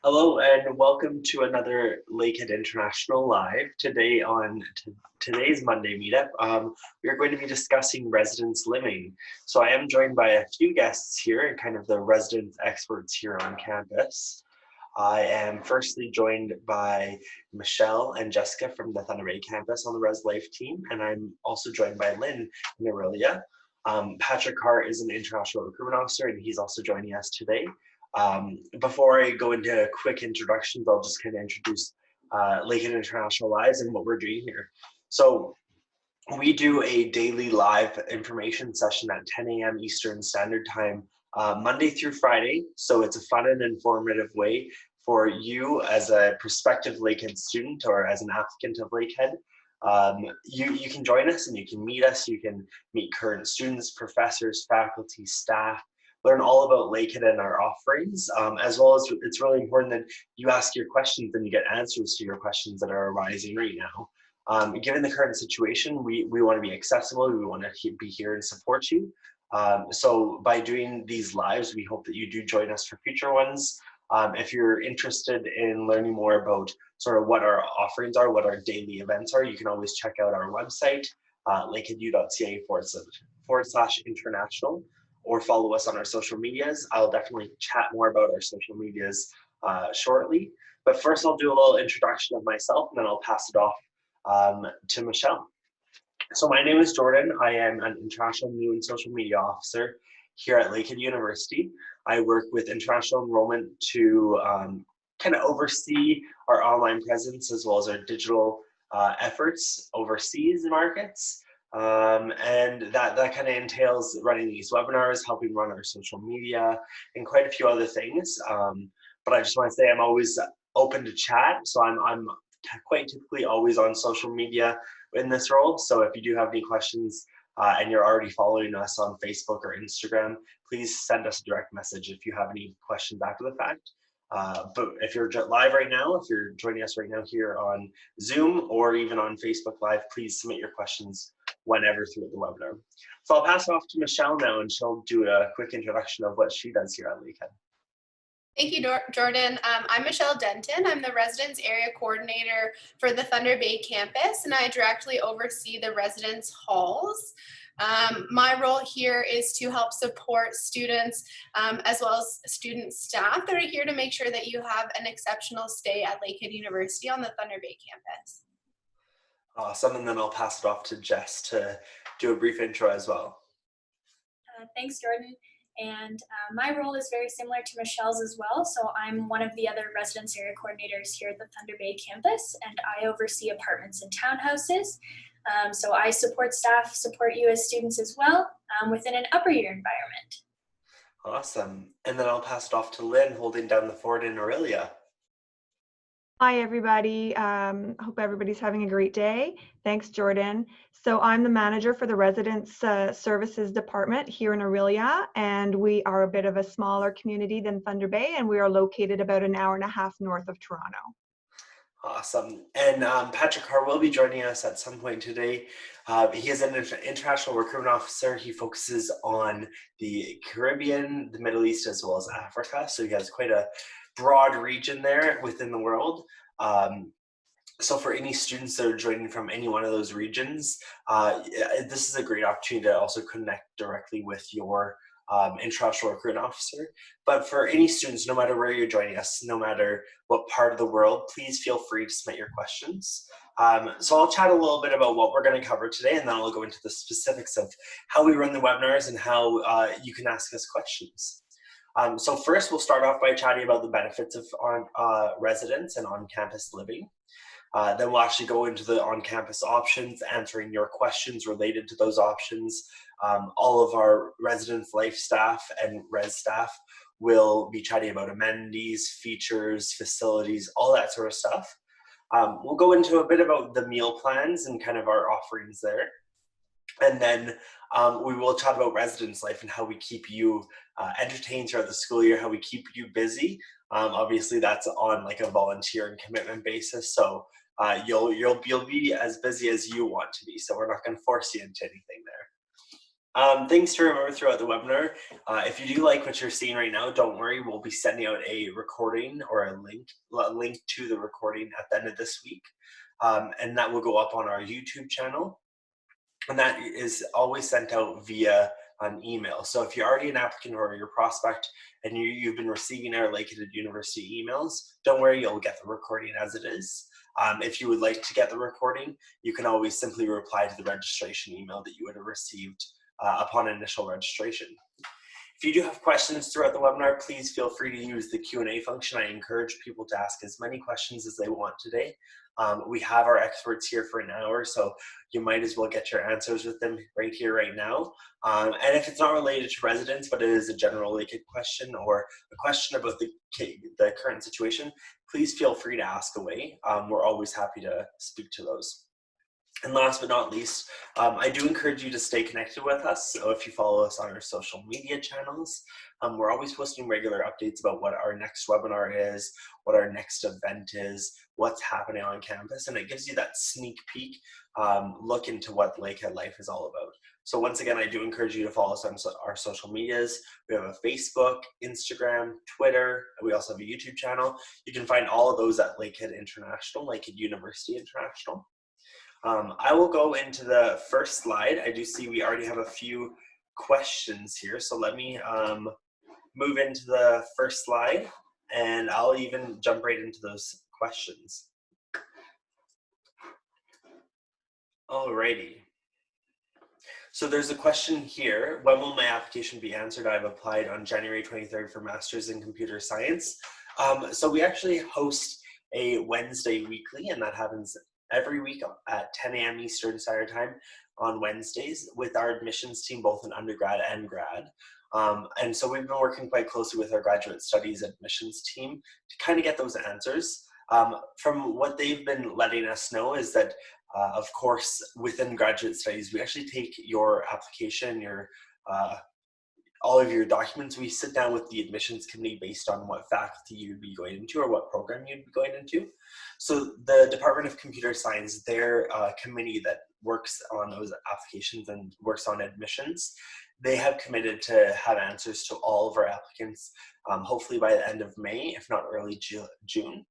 Hello and welcome to another Lakehead International Live. Today on today's Monday meetup, we are going to be discussing residence living. So I am joined by a few guests here and kind of the residence experts here on campus. I am firstly joined by Michelle and Jessica from the Thunder Bay campus on the Res Life team, and I'm also joined by Lynn and Aurelia. Patrick Carr is an international recruitment officer, and he's also joining us today. Before I go into quick introductions, I'll just kind of introduce Lakehead International Lives and what we're doing here. So we do a daily live information session at 10 a.m. Eastern Standard Time, Monday through Friday. So it's a fun and informative way for you as a prospective Lakehead student or as an applicant of Lakehead. You can join us and you can meet us. You can meet current students, professors, faculty, staff, learn all about Lakehead and our offerings, as well as it's really important that you ask your questions and you get answers to your questions that are arising right now. Given the current situation, we want to be accessible. We want to be here and support you. So by doing these lives, we hope that you do join us for future ones. If you're interested in learning more about sort of what our offerings are, what our daily events are, you can always check out our website, lakeheadu.ca/international, or follow us on our social medias. I'll definitely chat more about our social medias shortly. But first I'll do a little introduction of myself and then I'll pass it off to Michelle. So my name is Jordan. I am an International New and Social Media Officer here at Lakehead University. I work with international enrollment to kind of oversee our online presence as well as our digital efforts overseas markets. And that kind of entails running these webinars, helping run our social media, and quite a few other things. But I just want to say I'm always open to chat. So I'm quite typically always on social media in this role. So if you do have any questions and you're already following us on Facebook or Instagram, please send us a direct message if you have any questions after the fact. But if you're live right now, if you're joining us right now here on Zoom or even on Facebook Live, please submit your questions whenever through the webinar. So I'll pass it off to Michelle now and she'll do a quick introduction of what she does here at Lakehead. Thank you, Jordan. I'm Michelle Denton. I'm the Residence Area Coordinator for the Thunder Bay campus, and I directly oversee the residence halls. My role here is to help support students as well as student staff that are here to make sure that you have an exceptional stay at Lakehead University on the Thunder Bay campus. Awesome, and then I'll pass it off to Jess to do a brief intro as well. Thanks, Jordan. And my role is very similar to Michelle's as well. So I'm one of the other residence area coordinators here at the Thunder Bay campus, and I oversee apartments and townhouses. So I support staff, support you as students as well within an upper year environment. Awesome. And then I'll pass it off to Lynn, holding down the fort in Aurelia. Hi, everybody. Hope everybody's having a great day. Thanks, Jordan. So I'm the manager for the Residence Services Department here in Aurelia, and we are a bit of a smaller community than Thunder Bay, and we are located about an hour and a half north of Toronto. Awesome. And Patrick Carr will be joining us at some point today. He is an international recruitment officer. He focuses on the Caribbean, the Middle East, as well as Africa. So he has quite a broad region there within the world. So for any students that are joining from any one of those regions, this is a great opportunity to also connect directly with your international recruitment officer. But for any students, no matter where you're joining us, no matter what part of the world, please feel free to submit your questions. So I'll chat a little bit about what we're going to cover today, and then I'll go into the specifics of how we run the webinars and how you can ask us questions. So first, we'll start off by chatting about the benefits of residence and on-campus living. Then we'll actually go into the on-campus options, answering your questions related to those options. All of our residence life staff and res staff will be chatting about amenities, features, facilities, all that sort of stuff. We'll go into a bit about the meal plans and kind of our offerings there. And then we will chat about residence life and how we keep you entertained throughout the school year, how we keep you busy. Obviously, that's on like a volunteer and commitment basis. So you'll be as busy as you want to be. So we're not going to force you into anything there. Things to remember throughout the webinar. If you do like what you're seeing right now, don't worry, we'll be sending out a recording or a link to the recording at the end of this week. And that will go up on our YouTube channel. And that is always sent out via an email. So if you're already an applicant or your prospect and you've been receiving our Lakehead University emails, don't worry, you'll get the recording as it is. If you would like to get the recording, you can always simply reply to the registration email that you would have received upon initial registration. If you do have questions throughout the webinar, please feel free to use the Q&A function. I encourage people to ask as many questions as they want today. We have our experts here for an hour, so you might as well get your answers with them right here, right now. And if it's not related to residents, but it is a general Lakehead question or a question about the current situation, please feel free to ask away. We're always happy to speak to those. And last but not least, I do encourage you to stay connected with us. So if you follow us on our social media channels, we're always posting regular updates about what our next webinar is, what our next event is, what's happening on campus, and it gives you that sneak peek look into what Lakehead life is all about. So once again, I do encourage you to follow us on our social medias. We have a Facebook, Instagram, Twitter, and we also have a YouTube channel. You can find all of those at Lakehead International, Lakehead University International. I will go into the first slide. I do see we already have a few questions here, so let me move into the first slide, and I'll even jump right into those questions. Alrighty. So there's a question here: when will my application be answered? I've applied on January 23rd for Masters in Computer Science. So we actually host a Wednesday weekly, and that happens every week at 10 a.m. Eastern Standard Time on Wednesdays with our admissions team, both in undergrad and grad. And so we've been working quite closely with our graduate studies admissions team to kind of get those answers. From what they've been letting us know is that, of course, within graduate studies, we actually take your application, all of your documents. We sit down with the admissions committee based on what faculty you'd be going into or what program you'd be going into. So the Department of Computer Science, their committee that works on those applications and works on admissions, they have committed to have answers to all of our applicants, hopefully by the end of May, if not early June.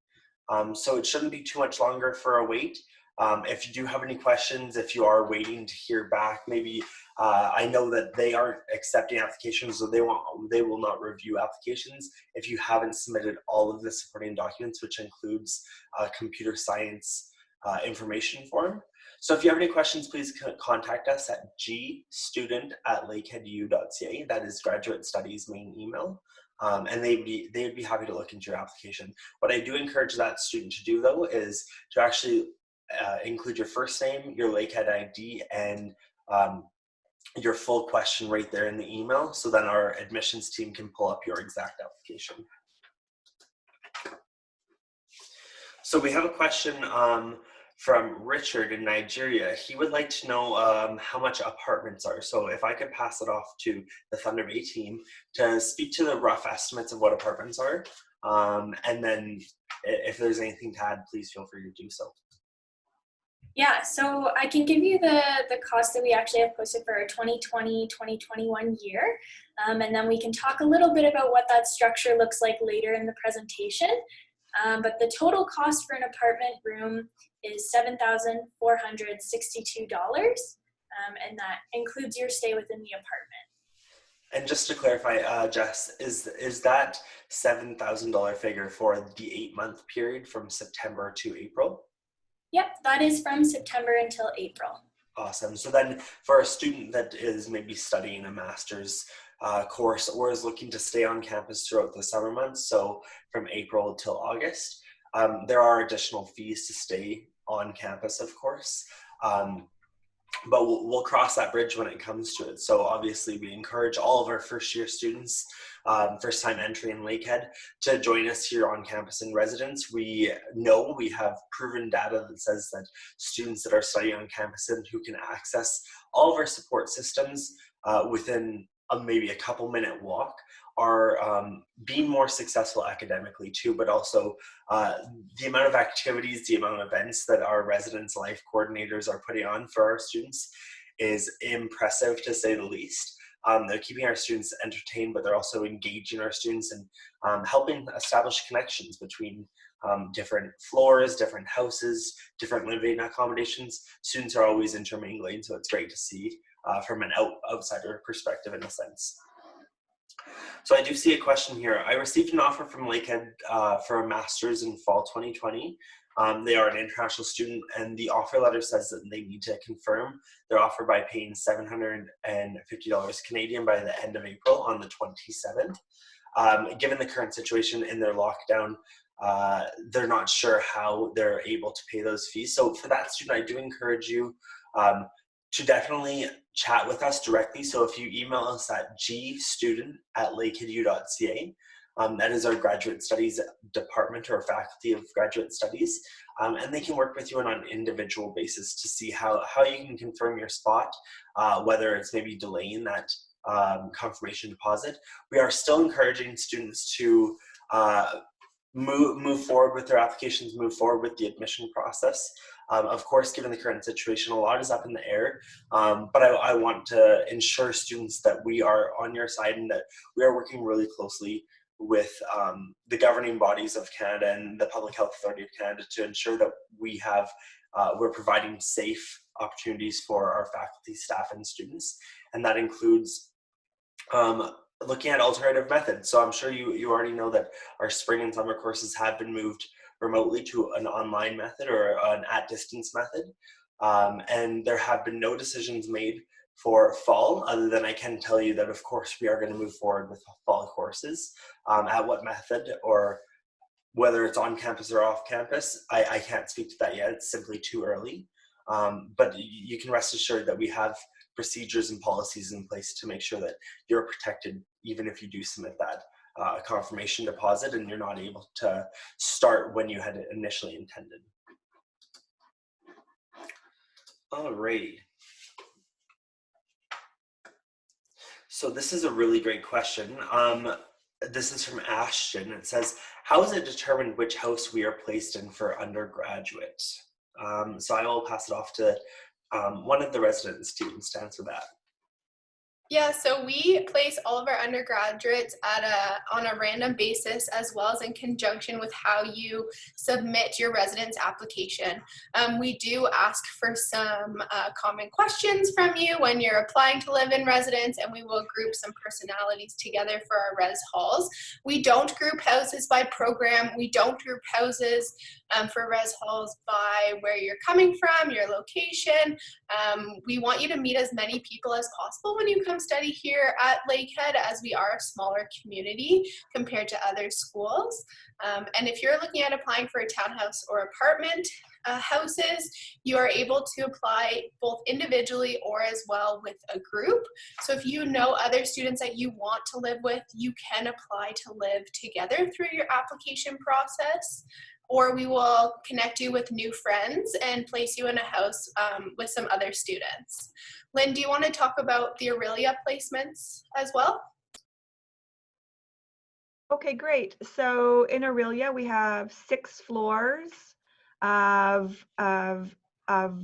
So it shouldn't be too much longer for a wait. If you do have any questions, if you are waiting to hear back, maybe I know that they aren't accepting applications, so they will not review applications if you haven't submitted all of the supporting documents, which includes a computer science information form. So if you have any questions, please contact us at gstudent@lakeheadu.ca. That is graduate studies main email. And they'd be happy to look into your application. What I do encourage that student to do, though, is to actually include your first name, your Lakehead ID, and your full question right there in the email, so then our admissions team can pull up your exact application. So we have a question from Richard in Nigeria. He would like to know how much apartments are. So if I could pass it off to the Thunder Bay team to speak to the rough estimates of what apartments are, and then if there's anything to add, please feel free to do so. Yeah, so I can give you the cost that we actually have posted for our 2020-2021 year, and then we can talk a little bit about what that structure looks like later in the presentation. But the total cost for an apartment room is $7,462, and that includes your stay within the apartment. And just to clarify, Jess, is that $7,000 figure for the 8-month period from September to April? Yep, that is from September until April. Awesome. So then for a student that is maybe studying a master's course or is looking to stay on campus throughout the summer months, so from April till August, there are additional fees to stay on campus, of course. But we'll cross that bridge when it comes to it. So obviously we encourage all of our first-year students, first-time entry in Lakehead, to join us here on campus in residence. We know we have proven data that says that students that are studying on campus and who can access all of our support systems within maybe a couple-minute walk are being more successful academically too, but also the amount of activities, the amount of events that our residence life coordinators are putting on for our students is impressive, to say the least. They're keeping our students entertained, but they're also engaging our students and helping establish connections between different floors, different houses, different living accommodations. Students are always intermingling, so it's great to see from an outsider perspective in a sense. So I do see a question here. I received an offer from Lakehead for a master's in fall 2020. They are an international student, and the offer letter says that they need to confirm their offer by paying $750 Canadian by the end of April on the 27th. Given the current situation in their lockdown, they're not sure how they're able to pay those fees. So for that student, I do encourage you to definitely chat with us directly. So if you email us at gstudent@lakeheadu.ca, that is our graduate studies department or faculty of graduate studies, and they can work with you on an individual basis to see how you can confirm your spot, whether it's maybe delaying that confirmation deposit. We are still encouraging students to move forward with their applications, move forward with the admission process. Of course, given the current situation, a lot is up in the air, but I want to ensure students that we are on your side and that we are working really closely with the governing bodies of Canada and the Public Health Authority of Canada to ensure that we're providing safe opportunities for our faculty, staff, and students. And that includes looking at alternative methods. So I'm sure you already know that our spring and summer courses have been moved remotely to an online method or an at-distance method. And there have been no decisions made for fall, other than I can tell you that, of course, we are going to move forward with fall courses. At what method or whether it's on campus or off campus, I can't speak to that yet. It's simply too early. But you can rest assured that we have procedures and policies in place to make sure that you're protected, even if you do submit that confirmation deposit and you're not able to start when you had initially intended. Alrighty. So this is a really great question. This is from Ashton. It says, how is it determined which house we are placed in for undergraduate? So I will pass it off to one of the resident students to answer that. Yeah, so we place all of our undergraduates on a random basis, as well as in conjunction with how you submit your residence application. We do ask for some common questions from you when you're applying to live in residence, and we will group some personalities together for our res halls. We don't group houses by program. We don't group houses for res halls by where you're coming from, your location. We want you to meet as many people as possible when you come study here at Lakehead, as we are a smaller community compared to other schools. And if you're looking at applying for a townhouse or apartment houses, you are able to apply both individually or as well with a group. So if you know other students that you want to live with, you can apply to live together through your application process, or we will connect you with new friends and place you in a house with some other students. Lynn, do you want to talk about the Aurelia placements as well? Okay, great. So in Aurelia, we have 6 floors of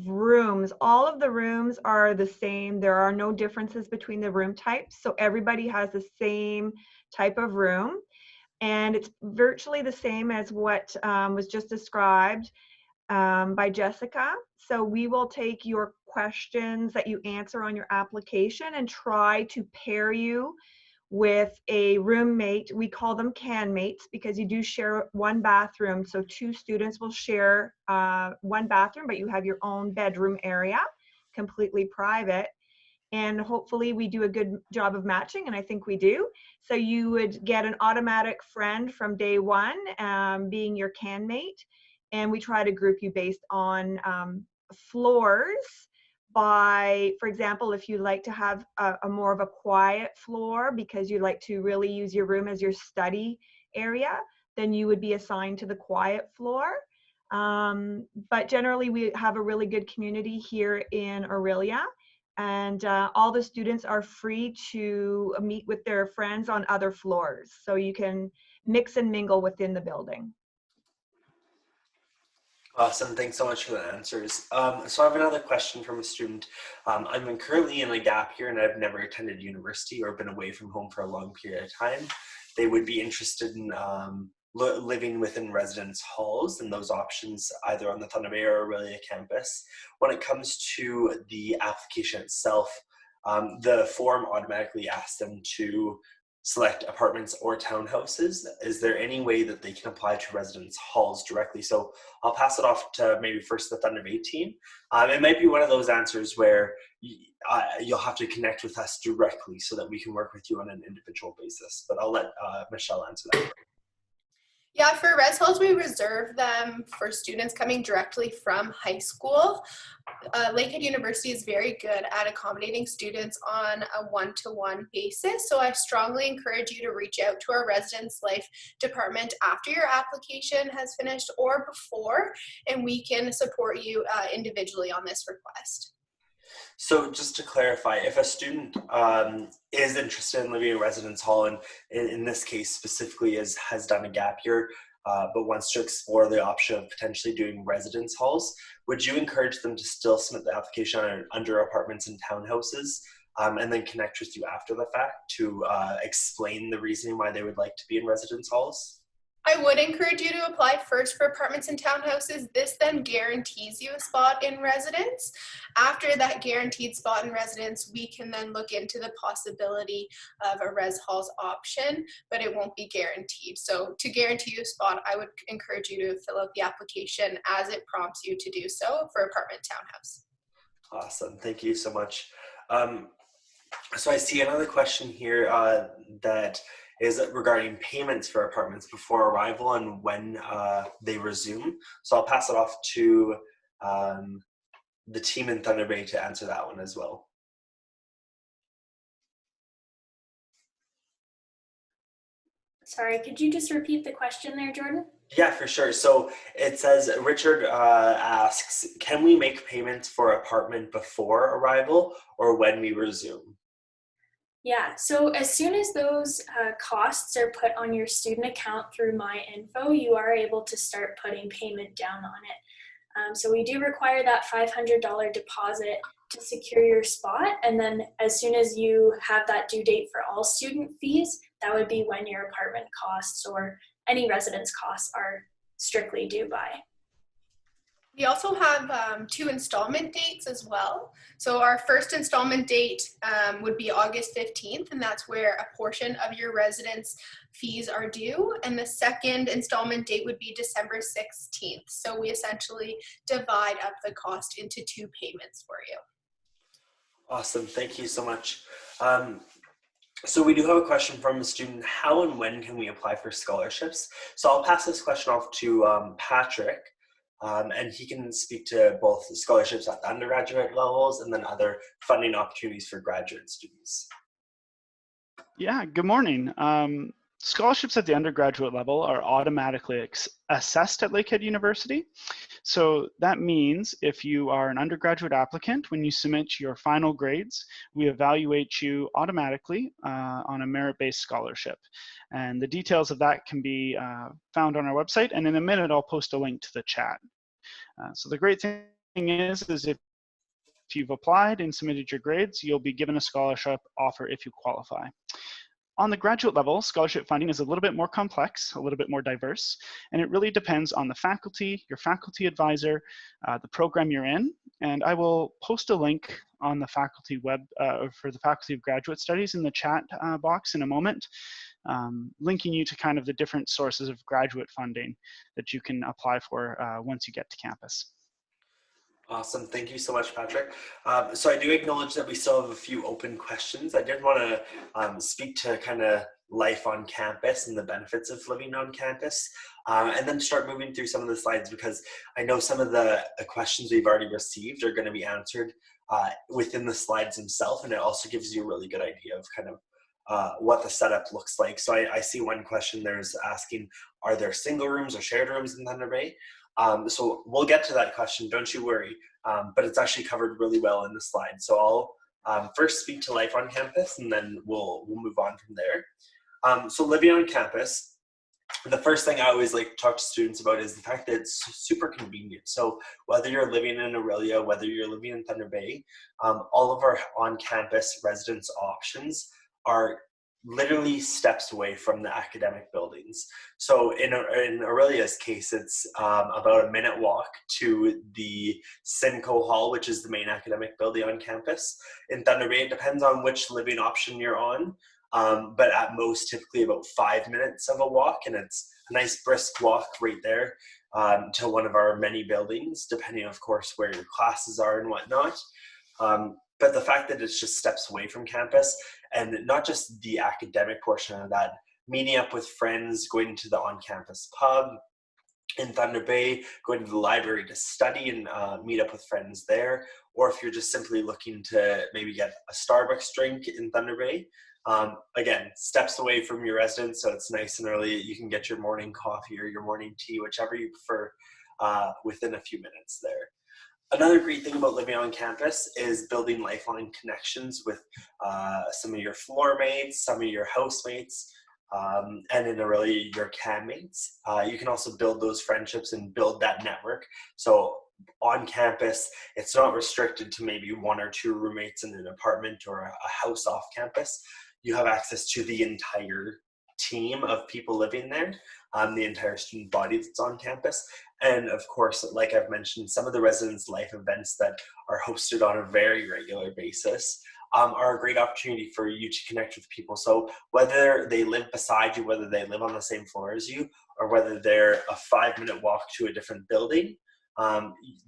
rooms. All of the rooms are the same. There are no differences between the room types. So everybody has the same type of room. And it's virtually the same as what was just described by Jessica. So we will take your questions that you answer on your application and try to pair you with a roommate. We call them can mates because you do share one bathroom. So 2 students will share one bathroom, but you have your own bedroom area, completely private. And hopefully we do a good job of matching, and I think we do. So you would get an automatic friend from day one, being your can mate, and we try to group you based on floors by, for example, if you like to have a more of a quiet floor because you like to really use your room as your study area, then you would be assigned to the quiet floor. But generally we have a really good community here in Aurelia. And all the students are free to meet with their friends on other floors. So you can mix and mingle within the building. Awesome. Thanks so much for the answers. So I have another question from a student. I'm currently in a gap year and I've never attended university or been away from home for a long period of time. They would be interested in living within residence halls and those options either on the Thunder Bay or Aurelia campus. When it comes to the application itself, the form automatically asks them to select apartments or townhouses. Is there any way that they can apply to residence halls directly? So I'll pass it off to maybe first the Thunder Bay team. It might be one of those answers where you'll have to connect with us directly so that we can work with you on an individual basis. But I'll let Michelle answer that. Yeah, for res halls, we reserve them for students coming directly from high school. Lakehead University is very good at accommodating students on a one-to-one basis. So I strongly encourage you to reach out to our residence life department after your application has finished or before, and we can support you individually on this request. So just to clarify, if a student is interested in living in a residence hall, and in this case specifically has done a gap year, but wants to explore the option of potentially doing residence halls, would you encourage them to still submit the application under apartments and townhouses and then connect with you after the fact to explain the reasoning why they would like to be in residence halls? I would encourage you to apply first for apartments and townhouses. This then guarantees you a spot in residence. After that guaranteed spot in residence, we can then look into the possibility of a res halls option, but it won't be guaranteed. So to guarantee you a spot, I would encourage you to fill out the application as it prompts you to do so for apartment townhouse. Awesome, thank you so much. So I see another question here that is regarding payments for apartments before arrival and when they resume. So I'll pass it off to the team in Thunder Bay to answer that one as well. Sorry, could you just repeat the question there, Jordan? Yeah, for sure. So it says, Richard asks, can we make payments for apartment before arrival or when we resume? Yeah, so as soon as those costs are put on your student account through My Info, you are able to start putting payment down on it. So we do require that $500 deposit to secure your spot, and then as soon as you have that due date for all student fees, that would be when your apartment costs or any residence costs are strictly due by. We also have 2 installment dates as well. So our first installment date would be August 15th, and that's where a portion of your residence fees are due. And the second installment date would be December 16th. So we essentially divide up the cost into 2 payments for you. Awesome, thank you so much. So we do have a question from a student. How and when can we apply for scholarships? So I'll pass this question off to Patrick. And he can speak to both the scholarships at the undergraduate levels and then other funding opportunities for graduate students. Yeah, good morning. Scholarships at the undergraduate level are automatically assessed at Lakehead University. So that means if you are an undergraduate applicant, when you submit your final grades, we evaluate you automatically on a merit-based scholarship. And the details of that can be found on our website. And in a minute, I'll post a link to the chat. So the great thing is if you've applied and submitted your grades, you'll be given a scholarship offer if you qualify. On the graduate level, scholarship funding is a little bit more complex, a little bit more diverse, and it really depends on the faculty, your faculty advisor, the program you're in, and I will post a link on the faculty web for the Faculty of Graduate Studies in the chat box in a moment, linking you to kind of the different sources of graduate funding that you can apply for once you get to campus. Awesome. Thank you so much, Patrick. So I do acknowledge that we still have a few open questions. I did want to speak to kind of life on campus and the benefits of living on campus, and then start moving through some of the slides because I know some of the questions we've already received are going to be answered within the slides themselves, and it also gives you a really good idea of kind of what the setup looks like. So I see one question there's asking, are there single rooms or shared rooms in Thunder Bay? So we'll get to that question, don't you worry, but it's actually covered really well in the slide. So I'll first speak to life on campus and then we'll move on from there. So living on campus, The first thing I always like to talk to students about is the fact that it's super convenient. So whether you're living in Aurelia, whether you're living in Thunder Bay, all of our on-campus residence options are literally steps away from the academic buildings. So in Aurelia's case, it's about a minute walk to the Simcoe Hall, which is the main academic building on campus. In Thunder Bay, it depends on which living option you're on. But at most typically about 5 minutes of a walk, and it's a nice brisk walk right there to one of our many buildings, depending of course where your classes are and whatnot. But the fact that it's just steps away from campus, and not just the academic portion of that, meeting up with friends, going to the on-campus pub in Thunder Bay, going to the library to study and meet up with friends there, or if you're just simply looking to maybe get a Starbucks drink in Thunder Bay, again, steps away from your residence, so it's nice and early. You can get your morning coffee or your morning tea, whichever you prefer, within a few minutes there. Another great thing about living on campus is building lifelong connections with some of your floor mates, some of your housemates, and in Aurelia, your cam mates. You can also build those friendships and build that network. So on campus, it's not restricted to maybe 1 or 2 roommates in an apartment or a house off campus. You have access to the entire team of people living there, the entire student body that's on campus. And of course, like I've mentioned, some of the residence life events that are hosted on a very regular basis are a great opportunity for you to connect with people. So whether they live beside you, whether they live on the same floor as you, or whether they're a 5-minute walk to a different building,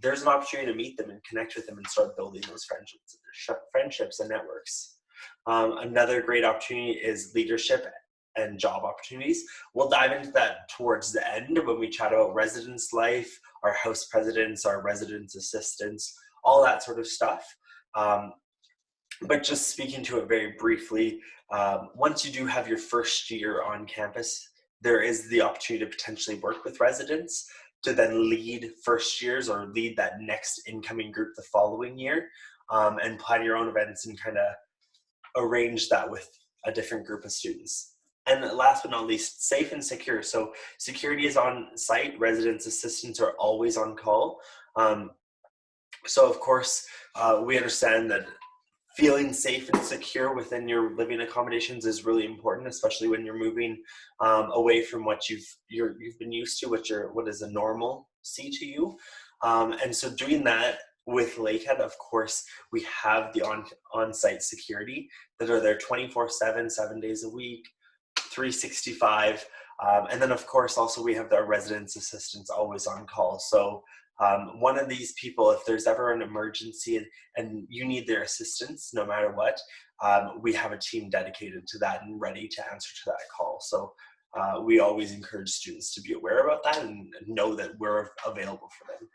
there's an opportunity to meet them and connect with them and start building those friendships and networks. Another great opportunity is leadership and job opportunities. We'll dive into that towards the end when we chat about residence life, our house presidents, our residence assistants, all that sort of stuff. But just speaking to it very briefly, once you do have your first year on campus, there is the opportunity to potentially work with residents to then lead first years or lead that next incoming group the following year, and plan your own events and kind of arrange that with a different group of students. And last but not least, safe and secure. So security is on site. Residence assistants are always on call. So of course, we understand that feeling safe and secure within your living accommodations is really important, especially when you're moving away from what you've been used to, what is a normalcy to you. And so doing that with Lakehead, of course, we have the on-site security that are there 24/7, 7 days a week, 365. And then of course, also we have our residence assistants always on call. So one of these people, if there's ever an emergency and you need their assistance, no matter what, we have a team dedicated to that and ready to answer to that call. So we always encourage students to be aware about that and know that we're available for them.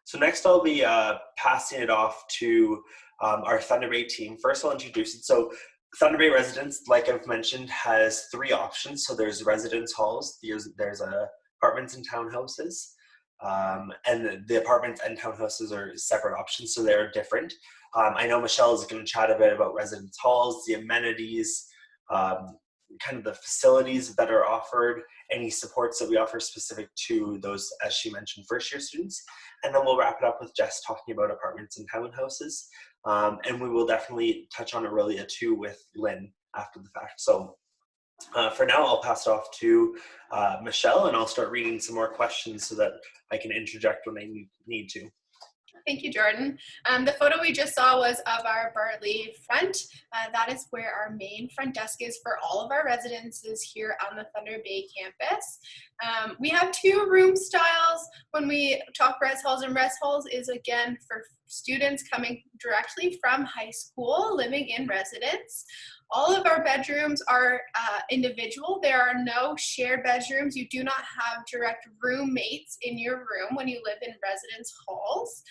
So next I'll be passing it off to our Thunder Bay team. First I'll introduce it. So Thunder Bay Residence, like I've mentioned, has 3 options. So there's residence halls, there's apartments and townhouses, and the apartments and townhouses are separate options, so they're different. I know Michelle is going to chat a bit about residence halls, the amenities, kind of the facilities that are offered, any supports that we offer specific to those, as she mentioned, first-year students. And then we'll wrap it up with Jess talking about apartments and townhouses. And we will definitely touch on Aurelia too with Lynn after the fact. So for now, I'll pass it off to Michelle, and I'll start reading some more questions so that I can interject when I need to. Thank you, Jordan. The photo we just saw was of our Bartley front. That is where our main front desk is for all of our residences here on the Thunder Bay campus. We have 2 room styles. When we talk res halls, and res halls is again for students coming directly from high school living in residence. All of our bedrooms are individual. There are no shared bedrooms. You do not have direct roommates in your room when you live in residence halls.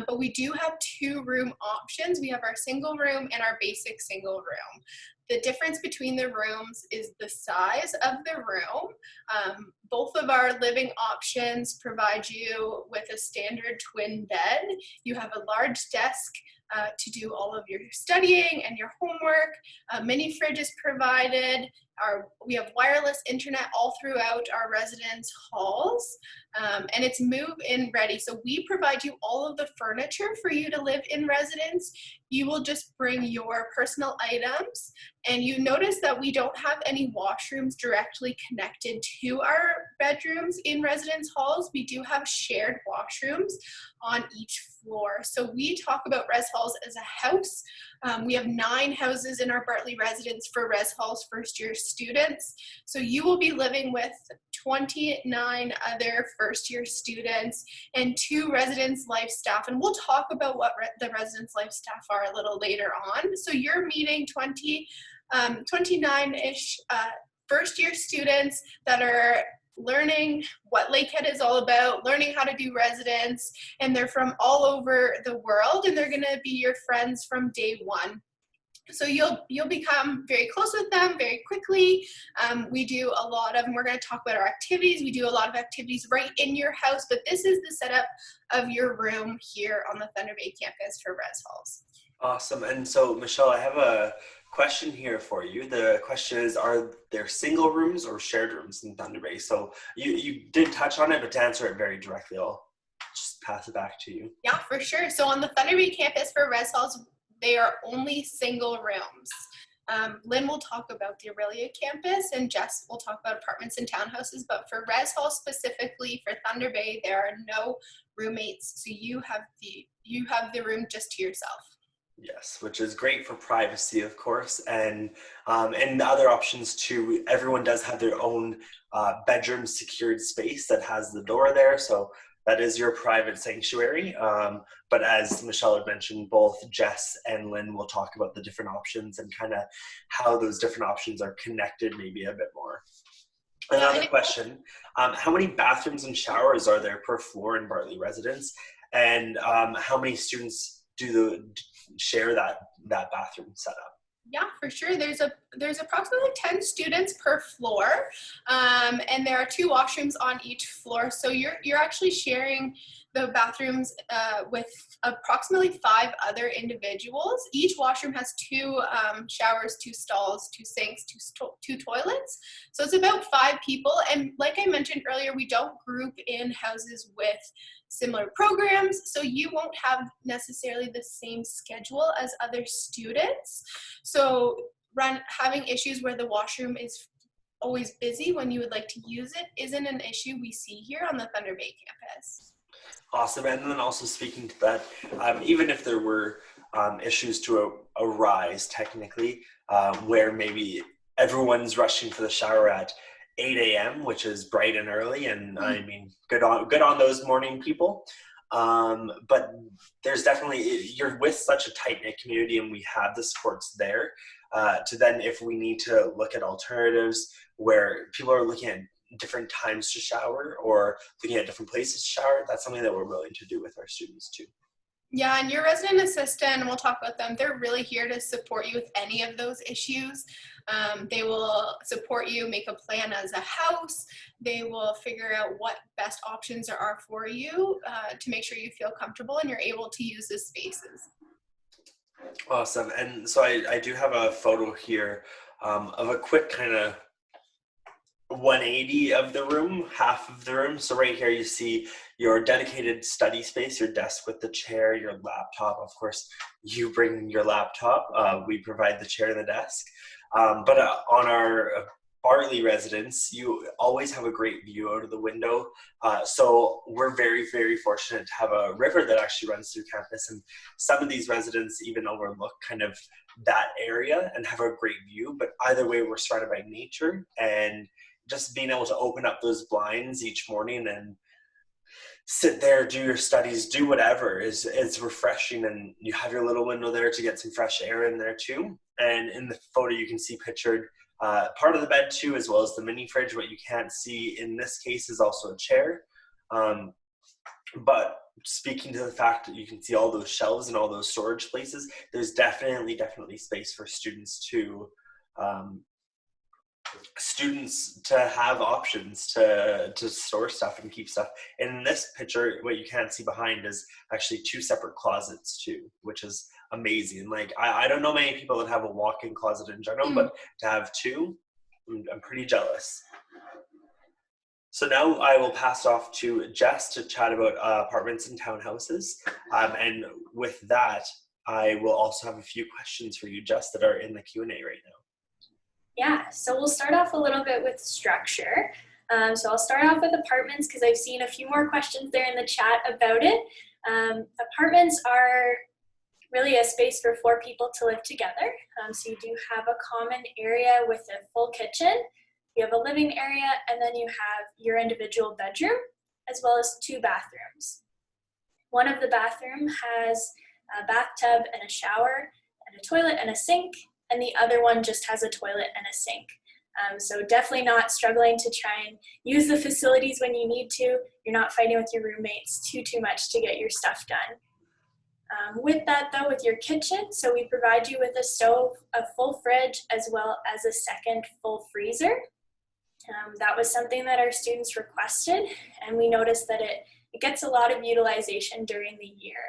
But we do have 2 room options. We have our single room and our basic single room. The difference between the rooms is the size of the room. Both of our living options provide you with a standard twin bed. You have a large desk to do all of your studying and your homework. Mini fridge is provided. We have wireless internet all throughout our residence halls, and it's move-in ready. So we provide you all of the furniture for you to live in residence. You will just bring your personal items, and you notice that we don't have any washrooms directly connected to our bedrooms in residence halls. We do have shared washrooms on each floor. So we talk about res halls as a house. We have 9 houses in our Bartley residence for res halls first year students. So you will be living with 29 other first year students and 2 residence life staff. And we'll talk about what the residence life staff are a little later on. So you're meeting 29-ish first year students that are learning what Lakehead is all about, learning how to do residence, and they're from all over the world, and they're going to be your friends from day one. So you'll become very close with them very quickly. We do a lot of, and we're going to talk about our activities. We do a lot of activities right in your house, but this is the setup of your room here on the Thunder Bay campus for res halls. Awesome. And so, Michelle, I have a question here for you. The question is, are there single rooms or shared rooms in Thunder Bay? So you did touch on it, but to answer it very directly, I'll just pass it back to you. Yeah, for sure. So on the Thunder Bay campus for res halls, they are only single rooms. Lynn will talk about the Aurelia campus, and Jess will talk about apartments and townhouses, but for res halls specifically for Thunder Bay, there are no roommates. So you have the room just to yourself. Yes, which is great for privacy, of course, and the other options too. Everyone does have their own bedroom secured space that has the door there, so that is your private sanctuary. But as Michelle had mentioned, both Jess and Lynn will talk about the different options and kind of how those different options are connected maybe a bit more. Another question, how many bathrooms and showers are there per floor in Bartley residence? And how many students share that bathroom setup? Yeah, for sure. There's approximately 10 students per floor, and there are 2 washrooms on each floor. So you're actually sharing the bathrooms with approximately 5 other individuals. Each washroom has 2 showers, 2 stalls, 2 sinks, 2 toilets. So it's about 5 people. And like I mentioned earlier, we don't group in houses with similar programs, so you won't have necessarily the same schedule as other students. So having issues where the washroom is always busy when you would like to use it isn't an issue we see here on the Thunder Bay campus. Awesome. And then also speaking to that, even if there were issues to arise technically, where maybe everyone's rushing for the shower at 8 a.m., which is bright and early, and I mean, good on those morning people. But there's definitely, you're with such a tight-knit community, and we have the supports there to then, if we need to look at alternatives where people are looking at different times to shower or looking at different places to shower, that's something that we're willing to do with our students too. Yeah, and your resident assistant, and we'll talk about them, they're really here to support you with any of those issues. They will support you, make a plan as a house. They will figure out what best options there are for you to make sure you feel comfortable and you're able to use the spaces. Awesome. And so I do have a photo here of a quick kind of 180 of the room, half of the room. So right here you see your dedicated study space, your desk with the chair, your laptop. Of course, you bring your laptop. We provide the chair and the desk. But on our Bartley residence, you always have a great view out of the window. So we're very, very fortunate to have a river that actually runs through campus. And some of these residents even overlook kind of that area and have a great view. But either way, we're surrounded by nature, and just being able to open up those blinds each morning and sit there, do your studies, do whatever is refreshing, and you have your little window there to get some fresh air in there too. And in the photo you can see pictured part of the bed too, as well as the mini fridge. What you can't see in this case is also a chair. But speaking to the fact that you can see all those shelves and all those storage places, there's definitely space for students to students to have options to store stuff and keep stuff. And in this picture, what you can't see behind is actually 2 separate closets too, which is amazing. Like I don't know many people that have a walk-in closet in general, but to have 2, I'm pretty jealous. So now I will pass off to Jess to chat about apartments and townhouses. And with that, I will also have a few questions for you, Jess, that are in the Q&A right now. Yeah, so we'll start off a little bit with structure. So I'll start off with apartments because I've seen a few more questions there in the chat about it. Apartments are really a space for 4 people to live together. So you do have a common area with a full kitchen, you have a living area, and then you have your individual bedroom, as well as 2 bathrooms. One of the bathroom has a bathtub and a shower, and a toilet and a sink, and the other one just has a toilet and a sink. So definitely not struggling to try and use the facilities when you need to. You're not fighting with your roommates too much to get your stuff done. With that though, with your kitchen, so we provide you with a stove, a full fridge, as well as a second full freezer. That was something that our students requested, and we noticed that it gets a lot of utilization during the year.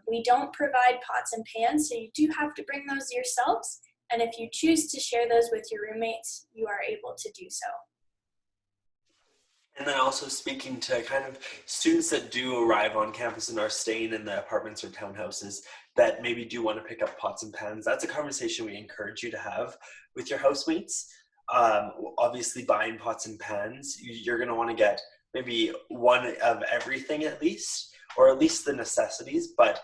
We don't provide pots and pans, so you do have to bring those yourselves, and if you choose to share those with your roommates, you are able to do so. And then also speaking to kind of students that do arrive on campus and are staying in the apartments or townhouses that maybe do want to pick up pots and pans, that's a conversation we encourage you to have with your housemates. Obviously buying pots and pans, you're going to want to get maybe one of everything at least, or at least the necessities, but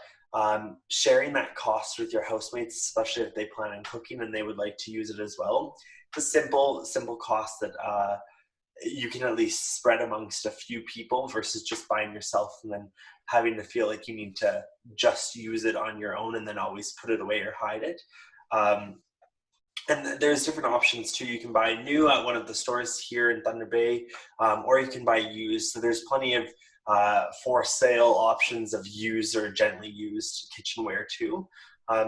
sharing that cost with your housemates, especially if they plan on cooking and they would like to use it as well. It's a simple cost that you can at least spread amongst a few people versus just buying yourself and then having to feel like you need to just use it on your own and then always put it away or hide it. And there's different options too. You can buy new at one of the stores here in Thunder Bay, or you can buy used. So there's plenty of for sale options of used or gently used kitchenware too.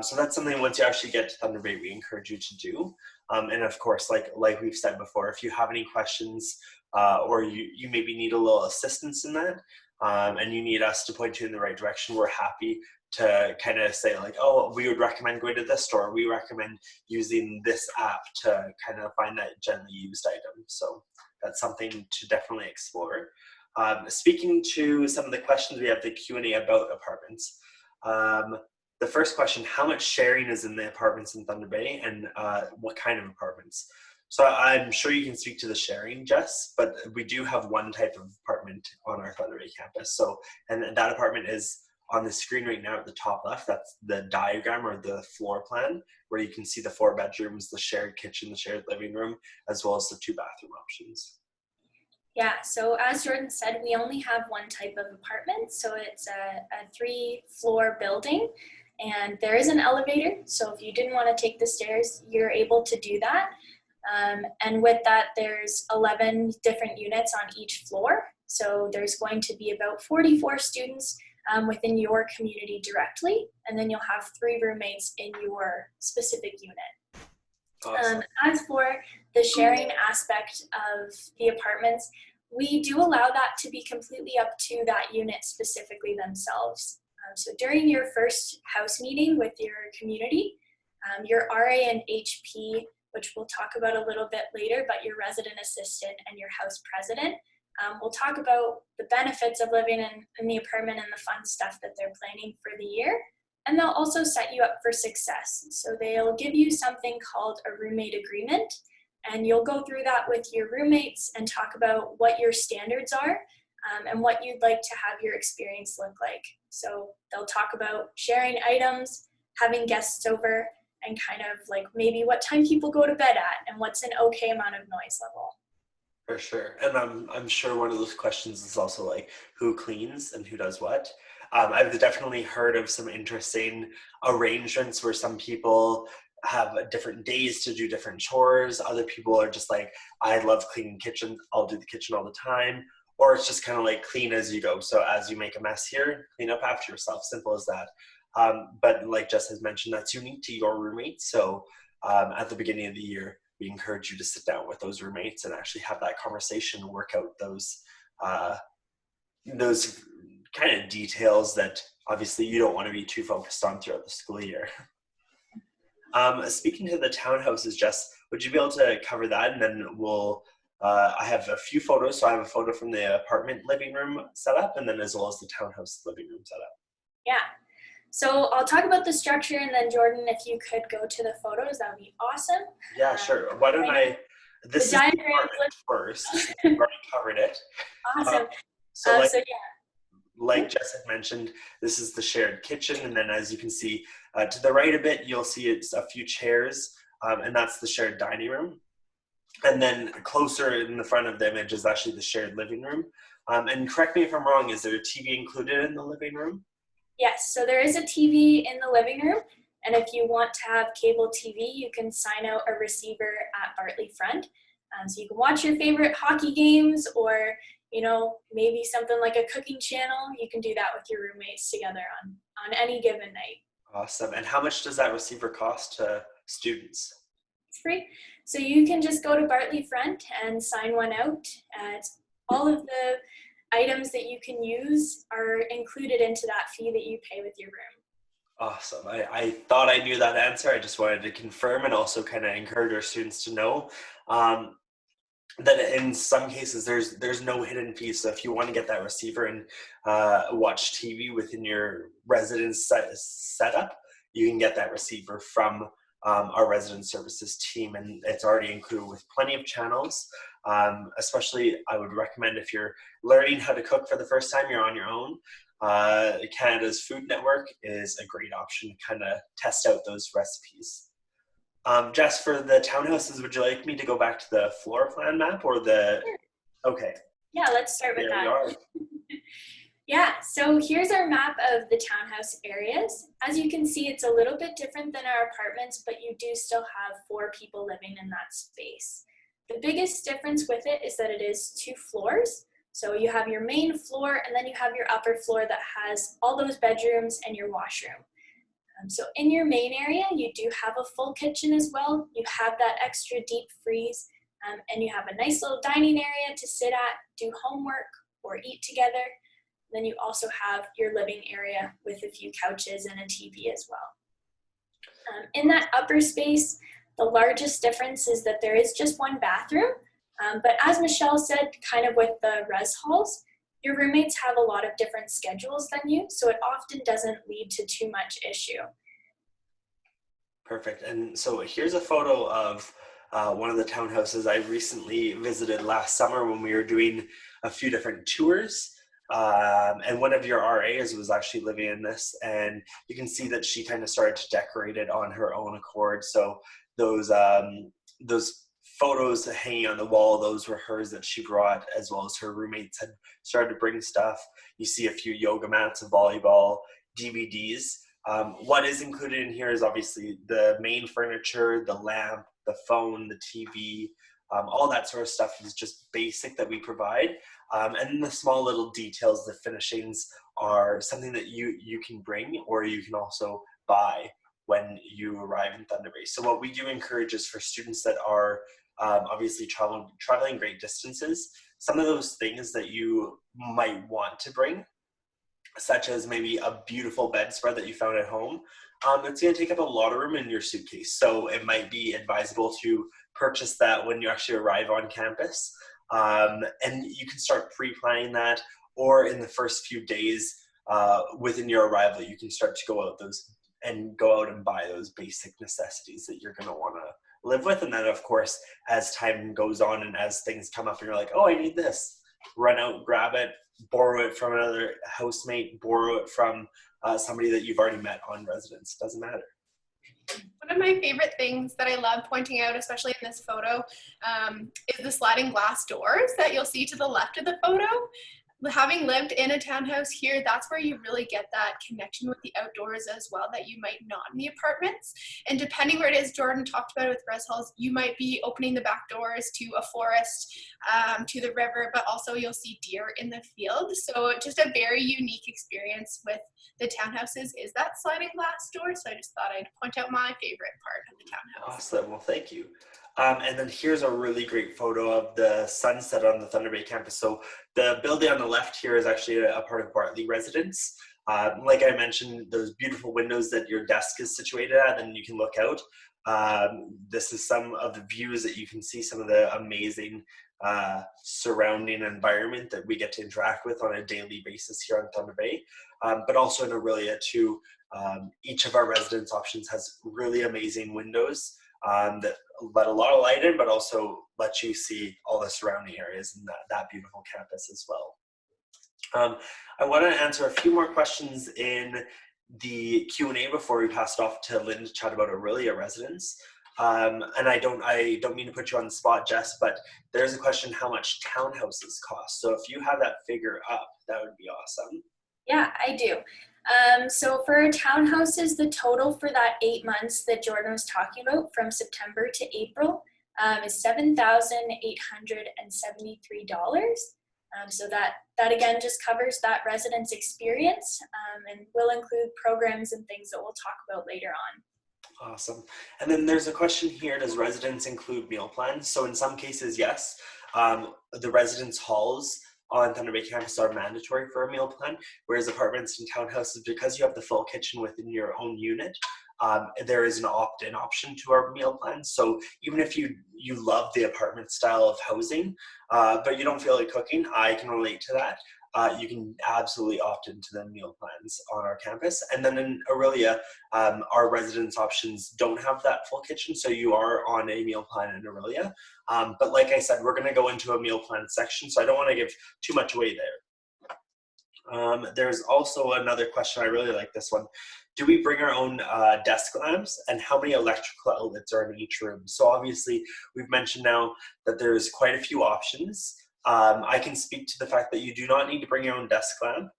So that's something once you actually get to Thunder Bay, we encourage you to do. And of course, like we've said before, if you have any questions or you maybe need a little assistance in that, and you need us to point you in the right direction, we're happy to kind of say like, oh, we would recommend going to this store. We recommend using this app to kind of find that gently used item. So that's something to definitely explore. Speaking to some of the questions, we have the Q&A about apartments. The first question, how much sharing is in the apartments in Thunder Bay, and what kind of apartments? So I'm sure you can speak to the sharing, Jess, but we do have one type of apartment on our Thunder Bay campus. So, and that apartment is on the screen right now at the top left. That's the diagram or the floor plan where you can see the 4 bedrooms, the shared kitchen, the shared living room, as well as the 2 bathroom options. Yeah, so as Jordan said, we only have one type of apartment. So it's a 3-floor building, and there is an elevator. So if you didn't want to take the stairs, you're able to do that. And with that, there's 11 different units on each floor. So there's going to be about 44 students within your community directly, and then you'll have 3 roommates in your specific unit. Awesome. As for the sharing aspect of the apartments, we do allow that to be completely up to that unit specifically themselves. So during your first house meeting with your community, your RA and HP, which we'll talk about a little bit later, but your resident assistant and your house president, we'll talk about the benefits of living in the apartment and the fun stuff that they're planning for the year. And they'll also set you up for success. So they'll give you something called a roommate agreement, and you'll go through that with your roommates and talk about what your standards are and what you'd like to have your experience look like. So they'll talk about sharing items, having guests over, and kind of like maybe what time people go to bed at and what's an okay amount of noise level. For sure. And I'm sure one of those questions is also like who cleans and who does what. I've definitely heard of some interesting arrangements where some people have different days to do different chores. Other people are just like, I love cleaning kitchen, I'll do the kitchen all the time. Or it's just kind of like clean as you go. So as you make a mess here, clean up after yourself, simple as that. But like Jess has mentioned, that's unique to your roommate. So at the beginning of the year, we encourage you to sit down with those roommates and actually have that conversation and work out those kind of details that obviously you don't want to be too focused on throughout the school year. Speaking to the townhouses, Jess, would you be able to cover that? And then we'll, I have a few photos. So I have a photo from the apartment living room setup, and then as well as the townhouse living room setup. Yeah. So I'll talk about the structure, and then Jordan, if you could go to the photos, that would be awesome. Yeah, sure. Why don't this is the apartment first. We've already covered it. Awesome. So yeah. Like Jess had mentioned, this is the shared kitchen, and then as you can see to the right a bit, you'll see it's a few chairs, and that's the shared dining room. And then closer in the front of the image is actually the shared living room. And correct me if I'm wrong, is there a TV included in the living room? Yes, so there is a TV in the living room, and if you want to have cable TV, you can sign out a receiver at Bartley Front. So you can watch your favorite hockey games, or maybe something like a cooking channel. You can do that with your roommates together on any given night. Awesome. And how much does that receiver cost to students? It's free. So you can just go to Bartley Front and sign one out. All of the items that you can use are included into that fee that you pay with your room. Awesome. I thought I knew that answer. I just wanted to confirm and also kind of encourage our students to know that in some cases there's no hidden fee. So if you want to get that receiver and watch TV within your residence setup, you can get that receiver from our resident services team, and it's already included with plenty of channels. Especially, I would recommend if you're learning how to cook for the first time, you're on your own. Canada's Food Network is a great option to kind of test out those recipes. Jess, for the townhouses, would you like me to go back to the floor plan map or the? Sure. Okay. Yeah, let's start with that. There we are. Yeah, so here's our map of the townhouse areas. As you can see, it's a little bit different than our apartments, but you do still have 4 people living in that space. The biggest difference with it is that it is 2 floors. So you have your main floor, and then you have your upper floor that has all those bedrooms and your washroom. So in your main area, you do have a full kitchen as well. You have that extra deep freeze, and you have a nice little dining area to sit at, do homework, or eat together. Then you also have your living area with a few couches and a TV as well. In that upper space, the largest difference is that there is just 1 bathroom. But as Michelle said, kind of with the res halls, your roommates have a lot of different schedules than you, so it often doesn't lead to too much issue. Perfect. And so here's a photo of one of the townhouses I recently visited last summer when we were doing a few different tours. And one of your RAs was actually living in this, and you can see that she kind of started to decorate it on her own accord. So those photos hanging on the wall, those were hers that she brought, as well as her roommates had started to bring stuff. You see a few yoga mats, a volleyball, DVDs. What is included in here is obviously the main furniture, the lamp, the phone, the TV, all that sort of stuff is just basic that we provide. And the small little details, the finishings, are something that you can bring, or you can also buy when you arrive in Thunder Bay. So what we do encourage is for students that are obviously traveling great distances, some of those things that you might want to bring, such as maybe a beautiful bedspread that you found at home, it's going to take up a lot of room in your suitcase. So it might be advisable to purchase that when you actually arrive on campus. And you can start pre-planning that, or in the first few days within your arrival, you can start to go out and buy those basic necessities that you're going to want to live with. And then of course, as time goes on and as things come up and you're like, oh, I need this, run out, grab it, borrow it from another housemate, borrow it from somebody that you've already met on residence. Doesn't matter. One of my favorite things that I love pointing out, especially in this photo, is the sliding glass doors that you'll see to the left of the photo. Having lived in a townhouse here, that's where you really get that connection with the outdoors as well that you might not in the apartments. And depending where it is, Jordan talked about it with res halls, you might be opening the back doors to a forest, to the river, but also you'll see deer in the field. So just a very unique experience with the townhouses is that sliding glass door. So I just thought I'd point out my favorite part of the townhouse. Awesome. Well, thank you. And then here's a really great photo of the sunset on the Thunder Bay campus. So the building on the left here is actually a part of Bartley residence. Like I mentioned, those beautiful windows that your desk is situated at, and you can look out. This is some of the views that you can see, some of the amazing surrounding environment that we get to interact with on a daily basis here on Thunder Bay. But also in Aurelia too, each of our residence options has really amazing windows that let a lot of light in, but also let you see all the surrounding areas and that beautiful campus as well. I want to answer a few more questions in the Q&A before we pass it off to Lynn to chat about Aurelia residence. And I don't mean to put you on the spot, Jess, but there's a question how much townhouses cost. So if you have that figure up, that would be awesome. Yeah, I do. So for townhouses, the total for that 8 months that Jordan was talking about from September to April is $7,873. So that again just covers that residence experience and will include programs and things that we'll talk about later on. Awesome. And then there's a question here, does residence include meal plans? So in some cases, yes. The residence halls on Thunder Bay campus are mandatory for a meal plan, whereas apartments and townhouses, because you have the full kitchen within your own unit, there is an opt-in option to our meal plans. So even if you love the apartment style of housing, but you don't feel like cooking, I can relate to that. You can absolutely opt into the meal plans on our campus. And then in Aurelia, our residence options don't have that full kitchen, so you are on a meal plan in Aurelia. But like I said, we're going to go into a meal plan section, so I don't want to give too much away there. There's also another question, I really like this one. Do we bring our own desk lamps, and how many electrical outlets are in each room? So obviously, we've mentioned now that there's quite a few options. I can speak to the fact that you do not need to bring your own desk lamp.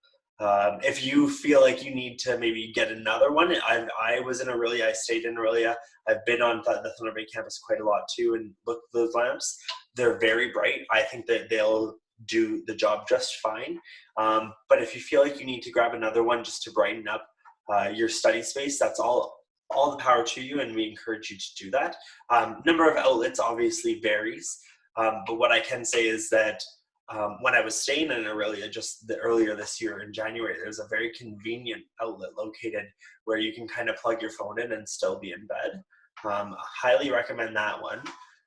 If you feel like you need to maybe get another one, I was in Aurelia, I stayed in Aurelia. I've been on the Thunder Bay campus quite a lot too and looked at those lamps. They're very bright. I think that they'll do the job just fine. But if you feel like you need to grab another one just to brighten up your study space, that's all the power to you, and we encourage you to do that. Number of outlets obviously varies. But what I can say is that when I was staying in Aurelia earlier this year in January, there's a very convenient outlet located where you can kind of plug your phone in and still be in bed. Highly recommend that one.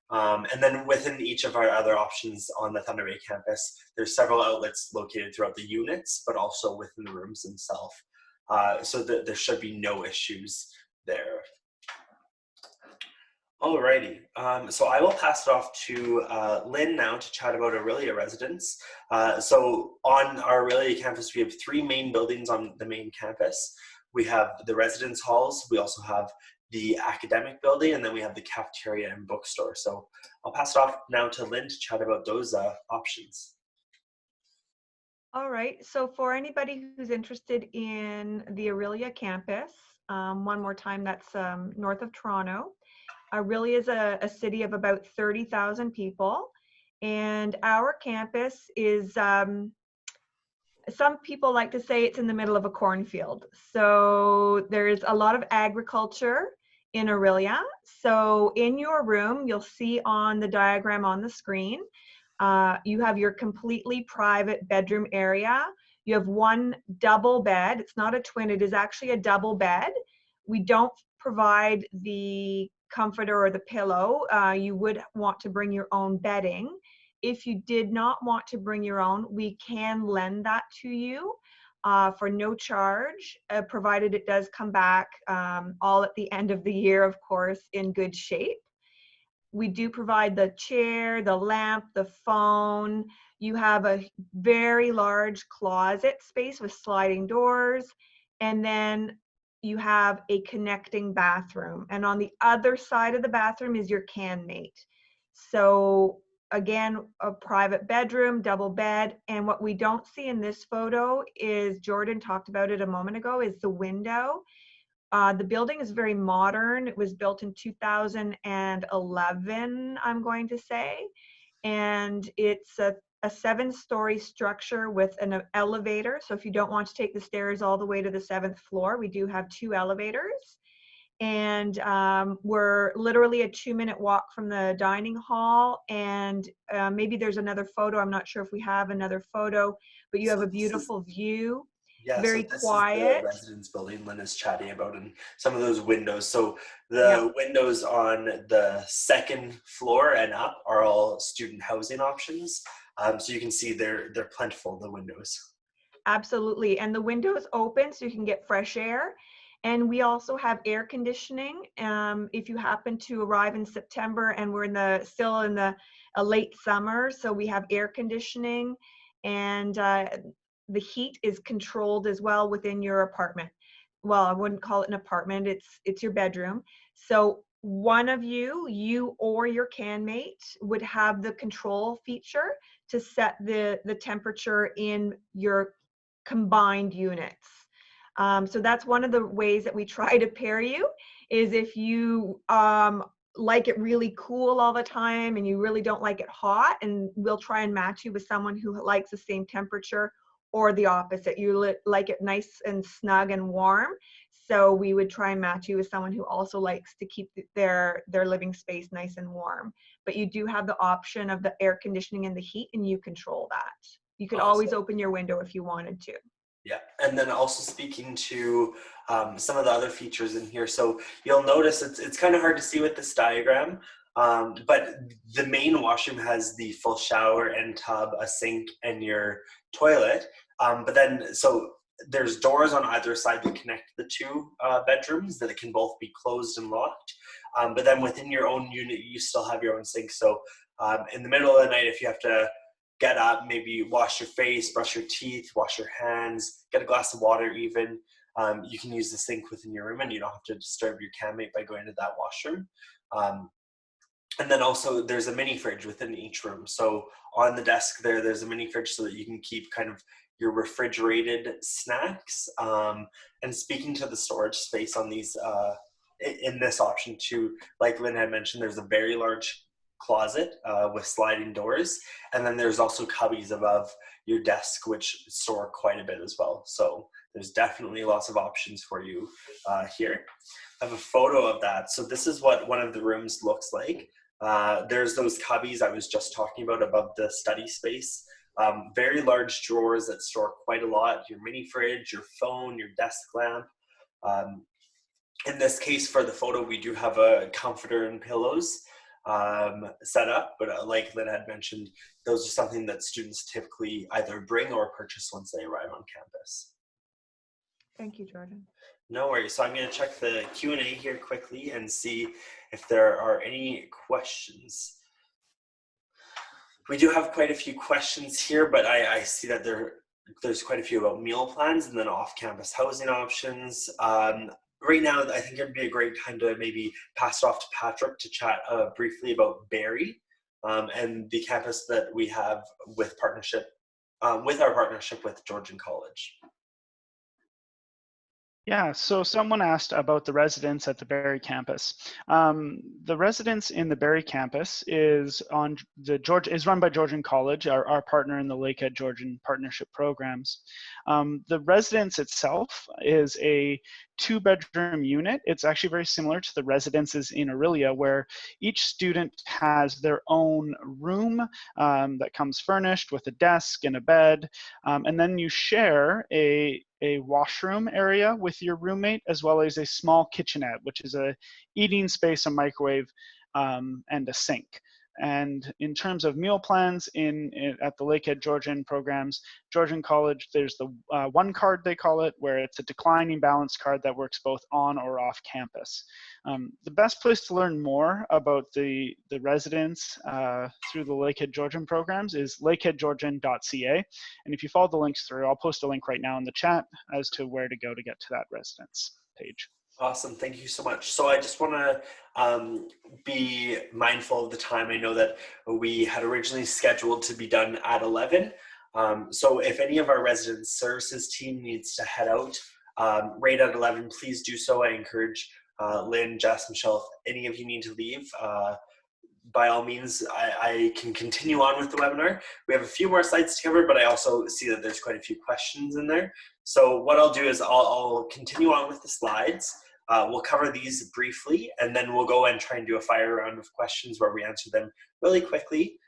And then within each of our other options on the Thunder Bay campus, there's several outlets located throughout the units, but also within the rooms themselves. So that there should be no issues there. Alrighty, so I will pass it off to Lynn now to chat about Aurelia residence. So on our Aurelia campus, we have 3 main buildings on the main campus. We have the residence halls, we also have the academic building, and then we have the cafeteria and bookstore. So I'll pass it off now to Lynn to chat about those options. All right, so for anybody who's interested in the Aurelia campus, one more time, that's north of Toronto. Aurelia is a city of about 30,000 people, and our campus is, some people like to say it's in the middle of a cornfield. So there's a lot of agriculture in Aurelia. So in your room, you'll see on the diagram on the screen, you have your completely private bedroom area. You have one double bed. It's not a twin, it is actually a double bed. We don't provide the comforter or the pillow. You would want to bring your own bedding. If you did not want to bring your own, we can lend that to you for no charge, provided it does come back all at the end of the year, of course, in good shape. We do provide the chair, the lamp, the phone. You have a very large closet space with sliding doors, and then you have a connecting bathroom. And on the other side of the bathroom is your can mate. So again, a private bedroom, double bed. And what we don't see in this photo is, Jordan talked about it a moment ago, is the window. The building is very modern. It was built in 2011, I'm going to say. And it's a 7-story structure with an elevator. So if you don't want to take the stairs all the way to the 7th floor, we do have 2 elevators. And we're literally a 2-minute walk from the dining hall. And maybe there's another photo. I'm not sure if we have another photo, but you have So a this is, beautiful view. yeah, so Very this is the quiet. residence building Lynn is chatting about, and some of those windows. So Yeah. the windows on the second floor and up are all student housing options. So you can see they're plentiful, the windows. Absolutely. And the windows open so you can get fresh air. And we also have air conditioning. If you happen to arrive in September and we're still in the late summer, so we have air conditioning, and the heat is controlled as well within your apartment. Well, I wouldn't call it an apartment. It's your bedroom. So one of you or your can mate would have the control feature to set the temperature in your combined units. So that's one of the ways that we try to pair you, is if you like it really cool all the time and you really don't like it hot, and we'll try and match you with someone who likes the same temperature, or the opposite, you like it nice and snug and warm. So we would try and match you with someone who also likes to keep their living space nice and warm. But you do have the option of the air conditioning and the heat, and you control that. You could always Awesome. open your window if you wanted to. Yeah, and then also speaking to some of the other features in here. So you'll notice it's kind of hard to see with this diagram, but the main washroom has the full shower and tub, a sink, and your toilet. But then, so there's doors on either side that connect the two bedrooms that it can both be closed and locked. But then within your own unit, you still have your own sink. So in the middle of the night, if you have to get up, maybe wash your face, brush your teeth, wash your hands, get a glass of water even. You can use the sink within your room, and you don't have to disturb your cammate by going to that washroom. And then also there's a mini fridge within each room. So on the desk there's a mini fridge so that you can keep kind of your refrigerated snacks. And speaking to the storage space on these, in this option too, like Lynn had mentioned, there's a very large closet with sliding doors, and then there's also cubbies above your desk which store quite a bit as well. So there's definitely lots of options for you here. I have a photo of that. So this is what one of the rooms looks like. There's those cubbies I was just talking about above the study space. Very large drawers that store quite a lot, your mini fridge, your phone, your desk lamp. In this case, for the photo, we do have a comforter and pillows set up, but like Lynn had mentioned, those are something that students typically either bring or purchase once they arrive on campus. Thank you, Jordan. No worries. So I'm going to check the Q&A here quickly and see if there are any questions. We do have quite a few questions here, but I see that there's quite a few about meal plans and then off-campus housing options. Right now, I think it'd be a great time to maybe pass it off to Patrick to chat briefly about Barrie and the campus that we have with our partnership with Georgian College. Yeah, so someone asked about the residence at the Barrie campus. The residence in the Barrie campus is run by Georgian College, our partner in the Lakehead Georgian Partnership Programs. The residence itself is a 2-bedroom unit. It's actually very similar to the residences in Orillia, where each student has their own room that comes furnished with a desk and a bed, and then you share a washroom area with your roommate, as well as a small kitchenette, which is a eating space, a microwave, and a sink. And in terms of meal plans at the Lakehead Georgian programs, Georgian College, there's the one card, they call it, where it's a declining balance card that works both on or off campus. The best place to learn more about the residents through the Lakehead Georgian programs is lakeheadgeorgian.ca. And if you follow the links through, I'll post a link right now in the chat as to where to go to get to that residence page. Awesome. Thank you so much. So I just want to be mindful of the time. I know that we had originally scheduled to be done at 11. So if any of our resident services team needs to head out right at 11, please do so. I encourage Lynn, Jess, Michelle, if any of you need to leave, by all means, I can continue on with the webinar. We have a few more slides to cover, but I also see that there's quite a few questions in there. So what I'll do is I'll continue on with the slides. We'll cover these briefly, and then we'll go and try and do a fire round of questions where we answer them really quickly.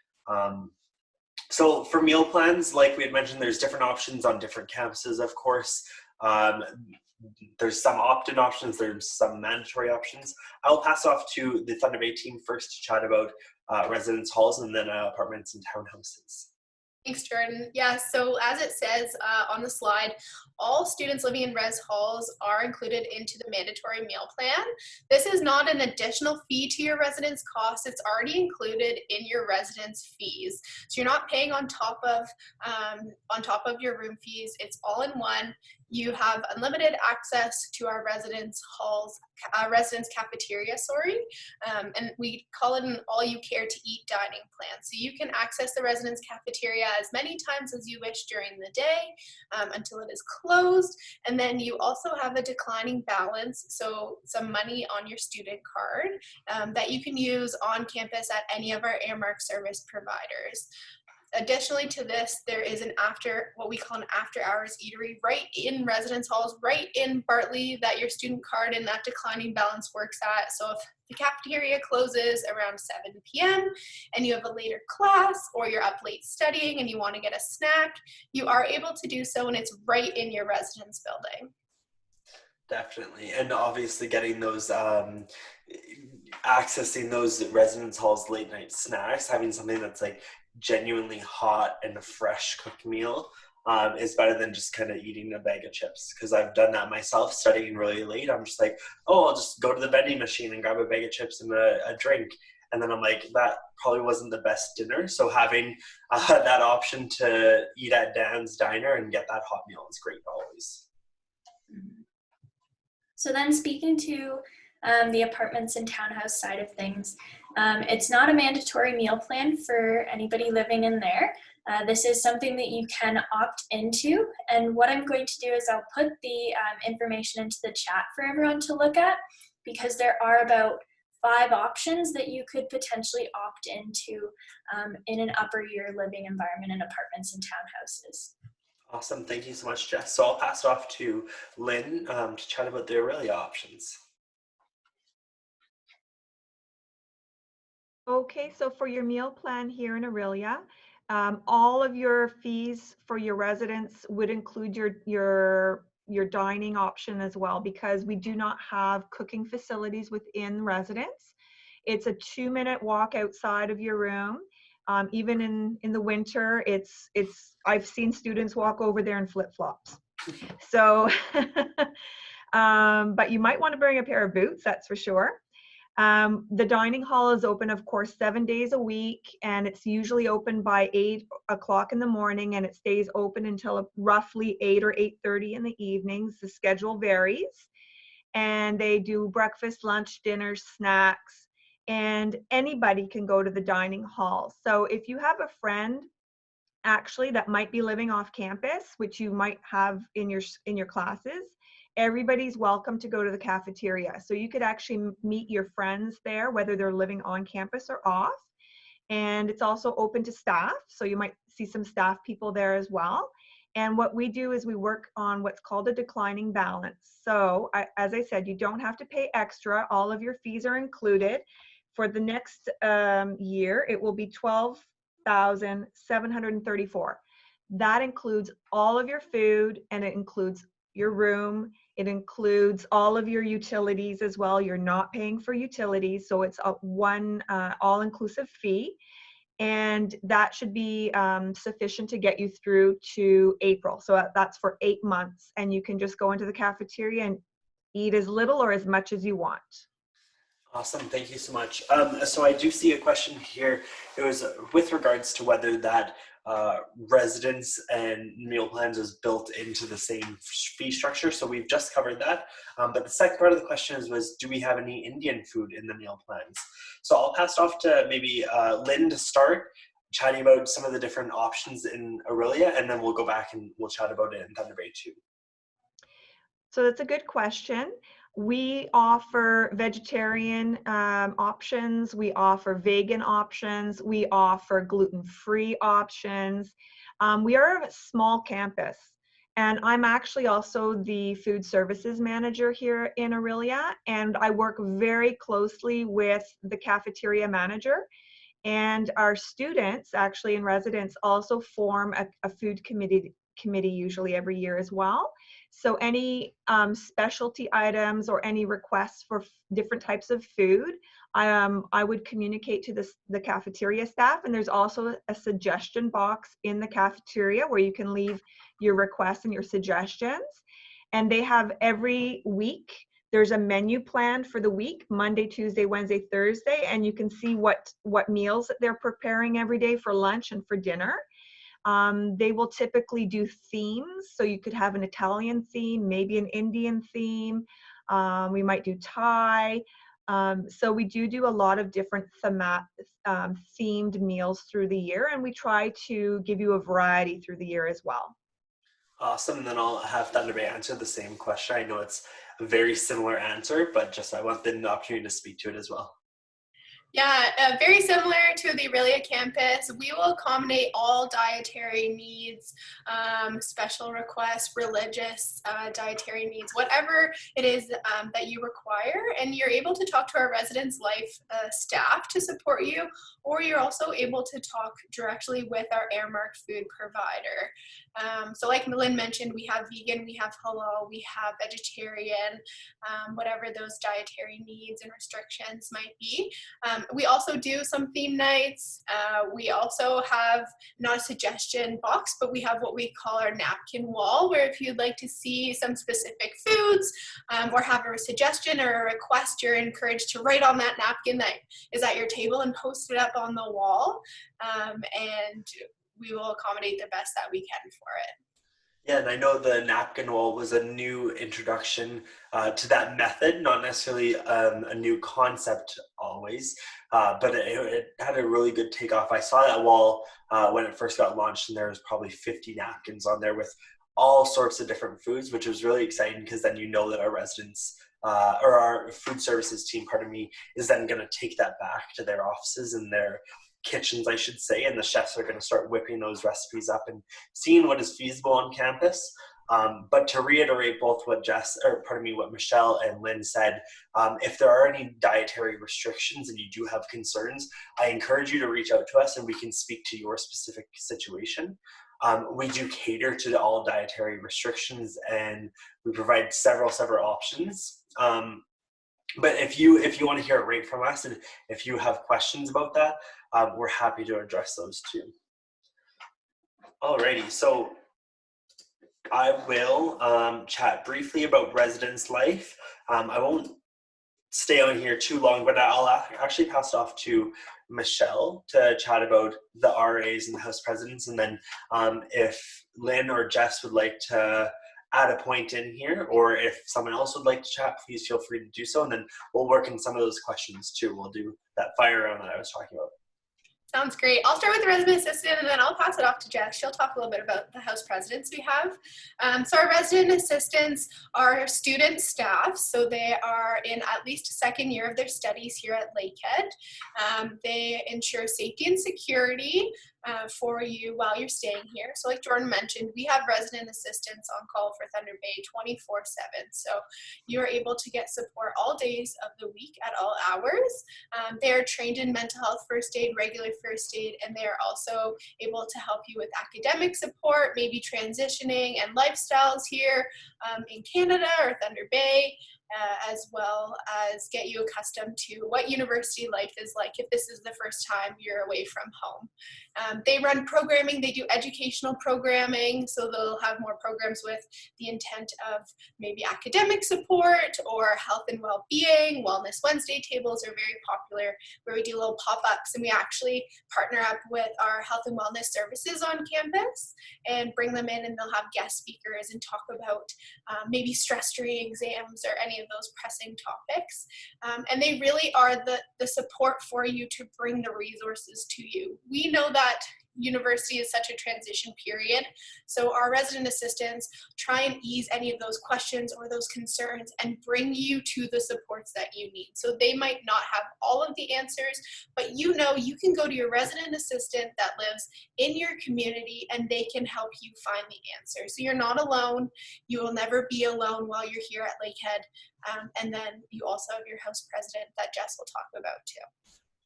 So for meal plans, like we had mentioned, there's different options on different campuses, of course. There's some opt-in options, there's some mandatory options. I'll pass off to the Thunder Bay team first to chat about residence halls and then apartments and townhouses. Thanks, Jordan. Yeah, so as it says on the slide, all students living in res halls are included into the mandatory meal plan. This is not an additional fee to your residence cost. It's already included in your residence fees. So you're not paying on top of your room fees. It's all in one. You have unlimited access to our residence halls, residence cafeteria, and we call it an all-you-care-to-eat dining plan. So you can access the residence cafeteria as many times as you wish during the day until it is closed. And then you also have a declining balance, so some money on your student card that you can use on campus at any of our Airmark service providers. Additionally to this, there is what we call an after-hours eatery right in residence halls, right in Bartley, that your student card and that declining balance works at. So if the cafeteria closes around 7 p.m. and you have a later class, or you're up late studying and you want to get a snack, you are able to do so, and it's right in your residence building. Definitely, and obviously getting those, accessing those residence halls late night snacks, having something that's like genuinely hot and a fresh cooked meal is better than just kind of eating a bag of chips, because I've done that myself studying really late. I'm just like, oh, I'll just go to the vending machine and grab a bag of chips and a drink, and then I'm like, that probably wasn't the best dinner. So having that option to eat at Dan's Diner and get that hot meal is great always. So then speaking to the apartments and townhouse side of things, it's not a mandatory meal plan for anybody living in there. This is something that you can opt into, and what I'm going to do is I'll put the information into the chat for everyone to look at, because there are about 5 options that you could potentially opt into in an upper year living environment in apartments and townhouses. Awesome, thank you so much, Jess. So I'll pass it off to Lynn to chat about the Aurelia options. Okay, so for your meal plan here in Aurelia, all of your fees for your residents would include your dining option as well, because we do not have cooking facilities within residence. It's a 2-minute walk outside of your room. Even in the winter, I've seen students walk over there in flip-flops. So, but you might want to bring a pair of boots, that's for sure. The dining hall is open, of course, 7 days a week, and it's usually open by 8 o'clock in the morning, and it stays open until roughly 8 or 8:30 in the evenings. The schedule varies, and they do breakfast, lunch, dinner, snacks, and anybody can go to the dining hall. So if you have a friend actually that might be living off campus, which you might have in your classes, everybody's welcome to go to the cafeteria. So you could actually meet your friends there, whether they're living on campus or off. And it's also open to staff, so you might see some staff people there as well. And what we do is we work on what's called a declining balance. So as I said, you don't have to pay extra. All of your fees are included. For the next year, it will be $12,734. That includes all of your food, and it includes your room. It includes all of your utilities as well. You're not paying for utilities, so it's a one all-inclusive fee. And that should be sufficient to get you through to April. So that's for 8 months, and you can just go into the cafeteria and eat as little or as much as you want. Awesome, thank you so much. So I do see a question here. It was with regards to whether that residence and meal plans is built into the same fee structure. So we've just covered that. But the second part of the question was, do we have any Indian food in the meal plans? So I'll pass it off to maybe Lynn to start chatting about some of the different options in Aurelia, and then we'll go back and we'll chat about it in Thunder Bay too. So that's a good question. We offer vegetarian options, we offer vegan options, we offer gluten-free options. We are a small campus, And I'm actually also the food services manager here in Aurelia, and I work very closely with the cafeteria manager. And our students, actually in residence, also form a food committee usually every year as well. So any specialty items or any requests for different types of food, I would communicate to the cafeteria staff. And there's also a suggestion box in the cafeteria where you can leave your requests and your suggestions. And they have every week, there's a menu plan for the week, Monday, Tuesday, Wednesday, Thursday, and you can see what meals that they're preparing every day for lunch and for dinner. They will typically do themes, so you could have an Italian theme, maybe an Indian theme. We might do Thai. So we do a lot of different themed meals through the year, and we try to give you a variety through the year as well. Awesome. And then I'll have Thunder Bay answer the same question. I know it's a very similar answer, but just I want the opportunity to speak to it as well. Yeah, very similar to the Aurelia campus. We will accommodate all dietary needs, special requests, religious dietary needs, whatever it is that you require. And you're able to talk to our residence life staff to support you, or you're also able to talk directly with our Airmark food provider. So like Lynn mentioned, we have vegan, we have halal, we have vegetarian, whatever those dietary needs and restrictions might be. We also do some theme nights. We also have not a suggestion box, but we have what we call our napkin wall, where if you'd like to see some specific foods or have a suggestion or a request, you're encouraged to write on that napkin that is at your table and post it up on the wall. And we will accommodate the best that we can for it. Yeah, and I know the napkin wall was a new introduction to that method, not necessarily a new concept always, but it had a really good takeoff. I saw that wall when it first got launched, and there was probably 50 napkins on there with all sorts of different foods, which was really exciting because then you know that our residents or our food services team, is then going to take that back to their offices and their kitchens, I should say, and the chefs are going to start whipping those recipes up and seeing what is feasible on campus. But to reiterate both what what Michelle and Lynn said, if there are any dietary restrictions and you do have concerns, I encourage you to reach out to us and we can speak to your specific situation. We do cater to all dietary restrictions and we provide several options. But if you want to hear it right from us, and if you have questions about that, we're happy to address those too. Alrighty, so I will chat briefly about residence life. I won't stay on here too long, but I'll actually pass it off to Michelle to chat about the RAs and the house presidents, and then if Lynn or Jess would like to add a point in here, or if someone else would like to chat, please feel free to do so, and then we'll work in some of those questions too. We'll do that fire round that I was talking about. Sounds great. I'll start with the resident assistant and then I'll pass it off to Jess. She'll talk a little bit about the house presidents we have. So our resident assistants are student staff. So they are in at least a second year of their studies here at Lakehead. They ensure safety and security for you while you're staying here. So like Jordan mentioned, we have resident assistants on call for Thunder Bay 24/7. So you're able to get support all days of the week at all hours. They are trained in mental health first aid, regular first aid, and they are also able to help you with academic support, maybe transitioning and lifestyles here in Canada or Thunder Bay. As well as get you accustomed to what university life is like if this is the first time you're away from home. They run programming, they do educational programming, so they'll have more programs with the intent of maybe academic support or health and well-being. Wellness Wednesday tables are very popular where we do little pop-ups, and we actually partner up with our health and wellness services on campus and bring them in, and they'll have guest speakers and talk about maybe stress-free exams or any of those pressing topics. And they really are the support for you to bring the resources to you. We know that university is such a transition period. So our resident assistants try and ease any of those questions or those concerns and bring you to the supports that you need. So they might not have all of the answers, but you know you can go to your resident assistant that lives in your community and they can help you find the answer. So you're not alone. You will never be alone while you're here at Lakehead. And then you also have your house president that Jess will talk about too.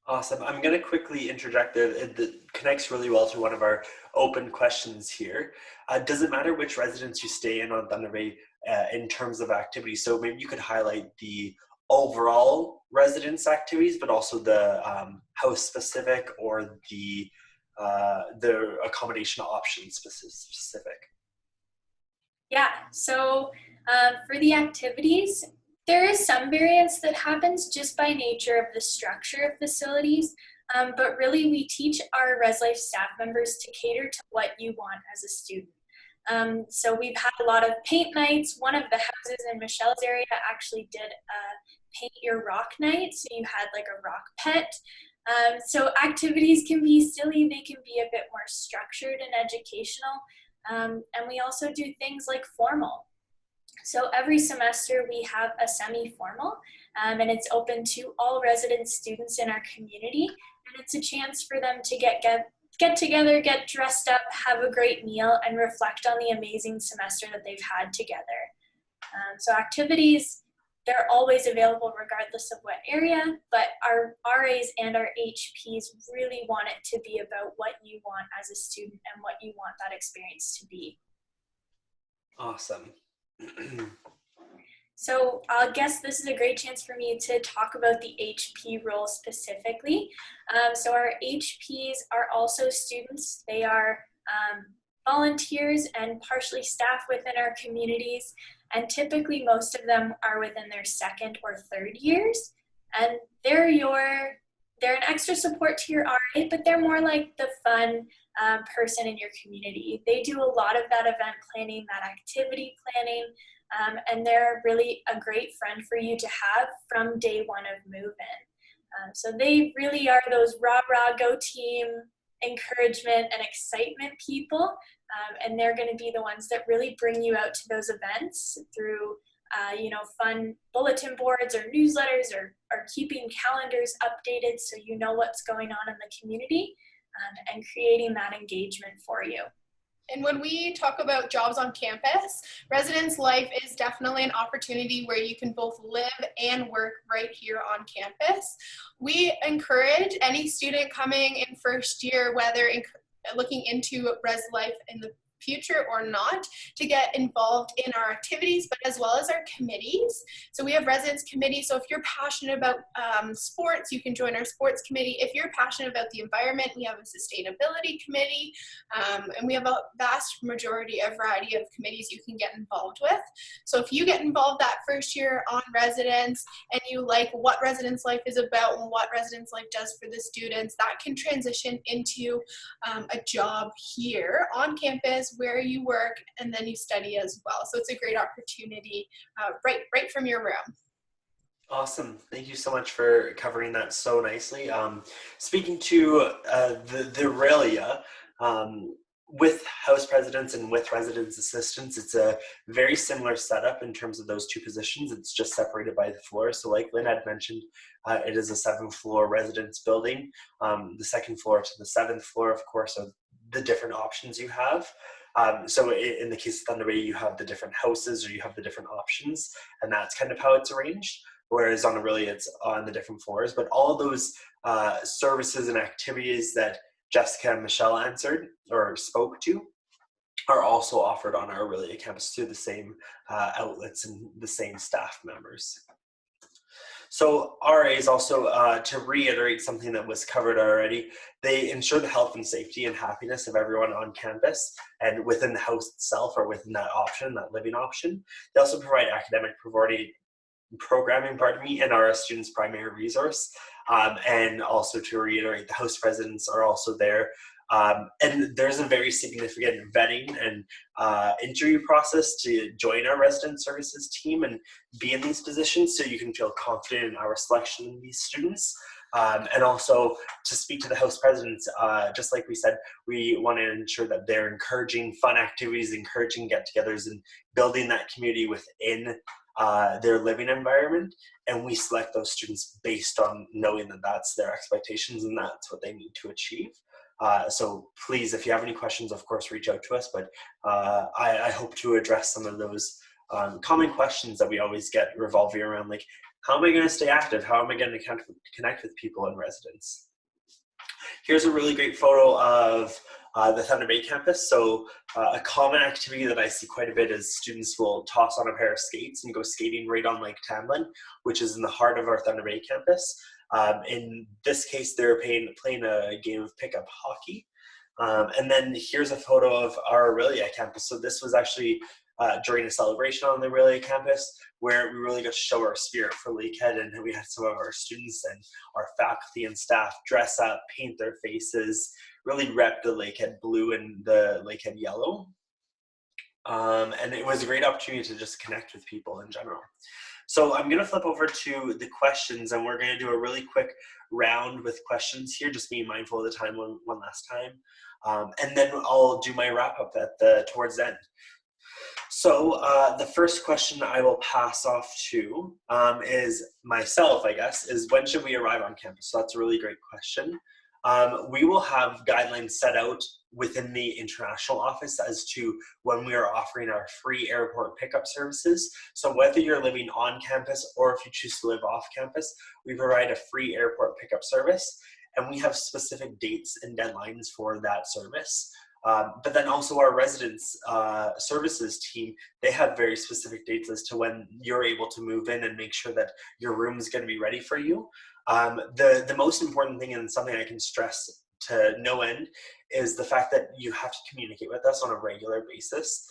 Awesome. I'm going to quickly interject there. It connects really well to one of our open questions here. Does it matter which residence you stay in on Thunder Bay in terms of activities? So maybe you could highlight the overall residence activities, but also the house specific or the accommodation option specific. Yeah, so for the activities, there is some variance that happens just by nature of the structure of facilities, but really we teach our Res Life staff members to cater to what you want as a student. So we've had a lot of paint nights. One of the houses in Michelle's area actually did a paint your rock night, so you had like a rock pet. So activities can be silly, they can be a bit more structured and educational, and we also do things like formal. So every semester we have a semi-formal, and it's open to all resident students in our community, and it's a chance for them to get together, get dressed up, have a great meal, and reflect on the amazing semester that they've had together. So activities, they're always available regardless of what area, but our RAs and our HPs really want it to be about what you want as a student and what you want that experience to be. Awesome. So I guess this is a great chance for me to talk about the HP role specifically. So our HPs are also students. They are volunteers and partially staff within our communities, and typically most of them are within their second or third years, and they're an extra support to your RA, but they're more like the fun person in your community. They do a lot of that event planning, that activity planning, and they're really a great friend for you to have from day one of move-in. So they really are those rah-rah, go team, encouragement and excitement people, and they're going to be the ones that really bring you out to those events through fun bulletin boards or newsletters or keeping calendars updated so you know what's going on in the community, and creating that engagement for you. And when we talk about jobs on campus, residence life is definitely an opportunity where you can both live and work right here on campus. We encourage any student coming in first year, whether looking into res life in the future or not, to get involved in our activities, but as well as our committees. So we have residence committees. So if you're passionate about sports, you can join our sports committee. If you're passionate about the environment, we have a sustainability committee, and we have a vast variety of committees you can get involved with. So if you get involved that first year on residence and you like what residence life is about and what residence life does for the students, that can transition into a job here on campus where you work and then you study as well. So it's a great opportunity right from your room. Awesome. Thank you so much for covering that so nicely. Speaking to the Aurelia, with house presidents and with residence assistants, it's a very similar setup in terms of those two positions. It's just separated by the floor. So like Lynn had mentioned, it is a 7th floor residence building. The 2nd floor to the 7th floor, of course, are the different options you have. So in the case of Thunder Bay, you have the different houses or you have the different options, and that's kind of how it's arranged. Whereas on Aurelia, it's on the different floors. But all of those services and activities that Jessica and Michelle answered or spoke to are also offered on our Aurelia campus through the same outlets and the same staff members. So RAs also, to reiterate something that was covered already, they ensure the health and safety and happiness of everyone on campus and within the house itself or within that option, that living option. They also provide academic programming, and are a student's primary resource. And also to reiterate, the house presidents are also there. And there's a very significant vetting and interview process to join our resident services team and be in these positions, so you can feel confident in our selection of these students. And also to speak to the House presidents, just like we said, we want to ensure that they're encouraging fun activities, encouraging get-togethers, and building that community within their living environment. And we select those students based on knowing that that's their expectations and that's what they need to achieve. So please, if you have any questions, of course, reach out to us. But I hope to address some of those common questions that we always get revolving around, like, how am I going to stay active? How am I going to connect with people in residence? Here's a really great photo of the Thunder Bay campus. So a common activity that I see quite a bit is students will toss on a pair of skates and go skating right on Lake Tamlin, which is in the heart of our Thunder Bay campus. In this case, they're playing a game of pickup hockey. And then here's a photo of our Aurelia campus. So this was actually during a celebration on the Aurelia campus, where we really got to show our spirit for Lakehead, and we had some of our students and our faculty and staff dress up, paint their faces, really rep the Lakehead blue and the Lakehead yellow. And it was a great opportunity to just connect with people in general. So I'm going to flip over to the questions, and we're going to do a really quick round with questions here, just being mindful of the time one last time. And then I'll do my wrap up towards the end. So the first question I will pass off to is myself, I guess, is when should we arrive on campus? So that's a really great question. We will have guidelines set out within the international office as to when we are offering our free airport pickup services. So whether you're living on campus or if you choose to live off campus, we provide a free airport pickup service, and we have specific dates and deadlines for that service. But then also our residence services team, they have very specific dates as to when you're able to move in and make sure that your room is going to be ready for you. The most important thing, and something I can stress to no end, is the fact that you have to communicate with us on a regular basis.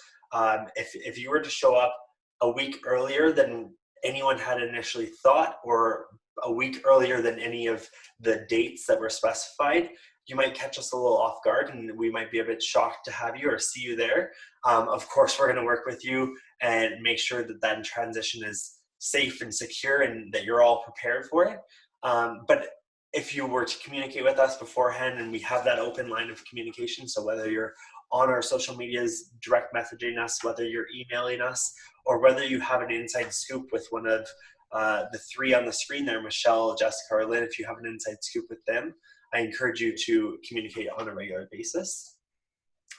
If you were to show up a week earlier than anyone had initially thought, or a week earlier than any of the dates that were specified, you might catch us a little off guard, and we might be a bit shocked to have you or see you there. Of course, we're going to work with you and make sure that that transition is safe and secure and that you're all prepared for it. But if you were to communicate with us beforehand, and we have that open line of communication, so whether you're on our social medias, direct messaging us, whether you're emailing us, or whether you have an inside scoop with one of the three on the screen there, Michelle, Jessica, or Lynn, if you have an inside scoop with them, I encourage you to communicate on a regular basis.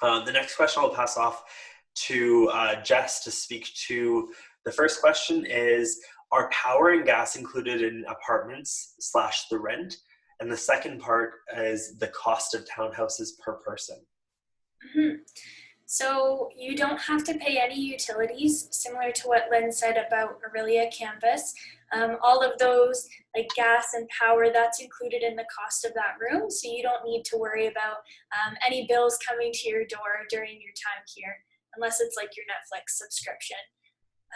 The next question I'll pass off to Jess to speak to. The first question is, are power and gas included in apartments / the rent? And the second part is the cost of townhouses per person. Mm-hmm. So you don't have to pay any utilities, similar to what Lynn said about Aurelia campus. All of those, like gas and power, that's included in the cost of that room. So you don't need to worry about any bills coming to your door during your time here, unless it's like your Netflix subscription.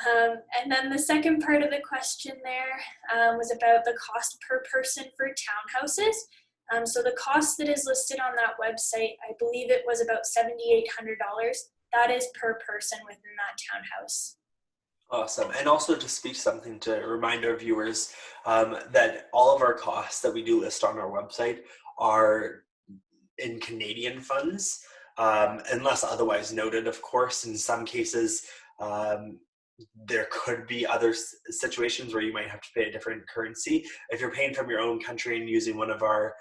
And then the second part of the question there was about the cost per person for townhouses. So the cost that is listed on that website, I believe it was about $7,800. That is per person within that townhouse. Awesome. And also to speak something to remind our viewers that all of our costs that we do list on our website are in Canadian funds, unless otherwise noted, of course. In some cases, there could be other situations where you might have to pay a different currency. If you're paying from your own country and using one of our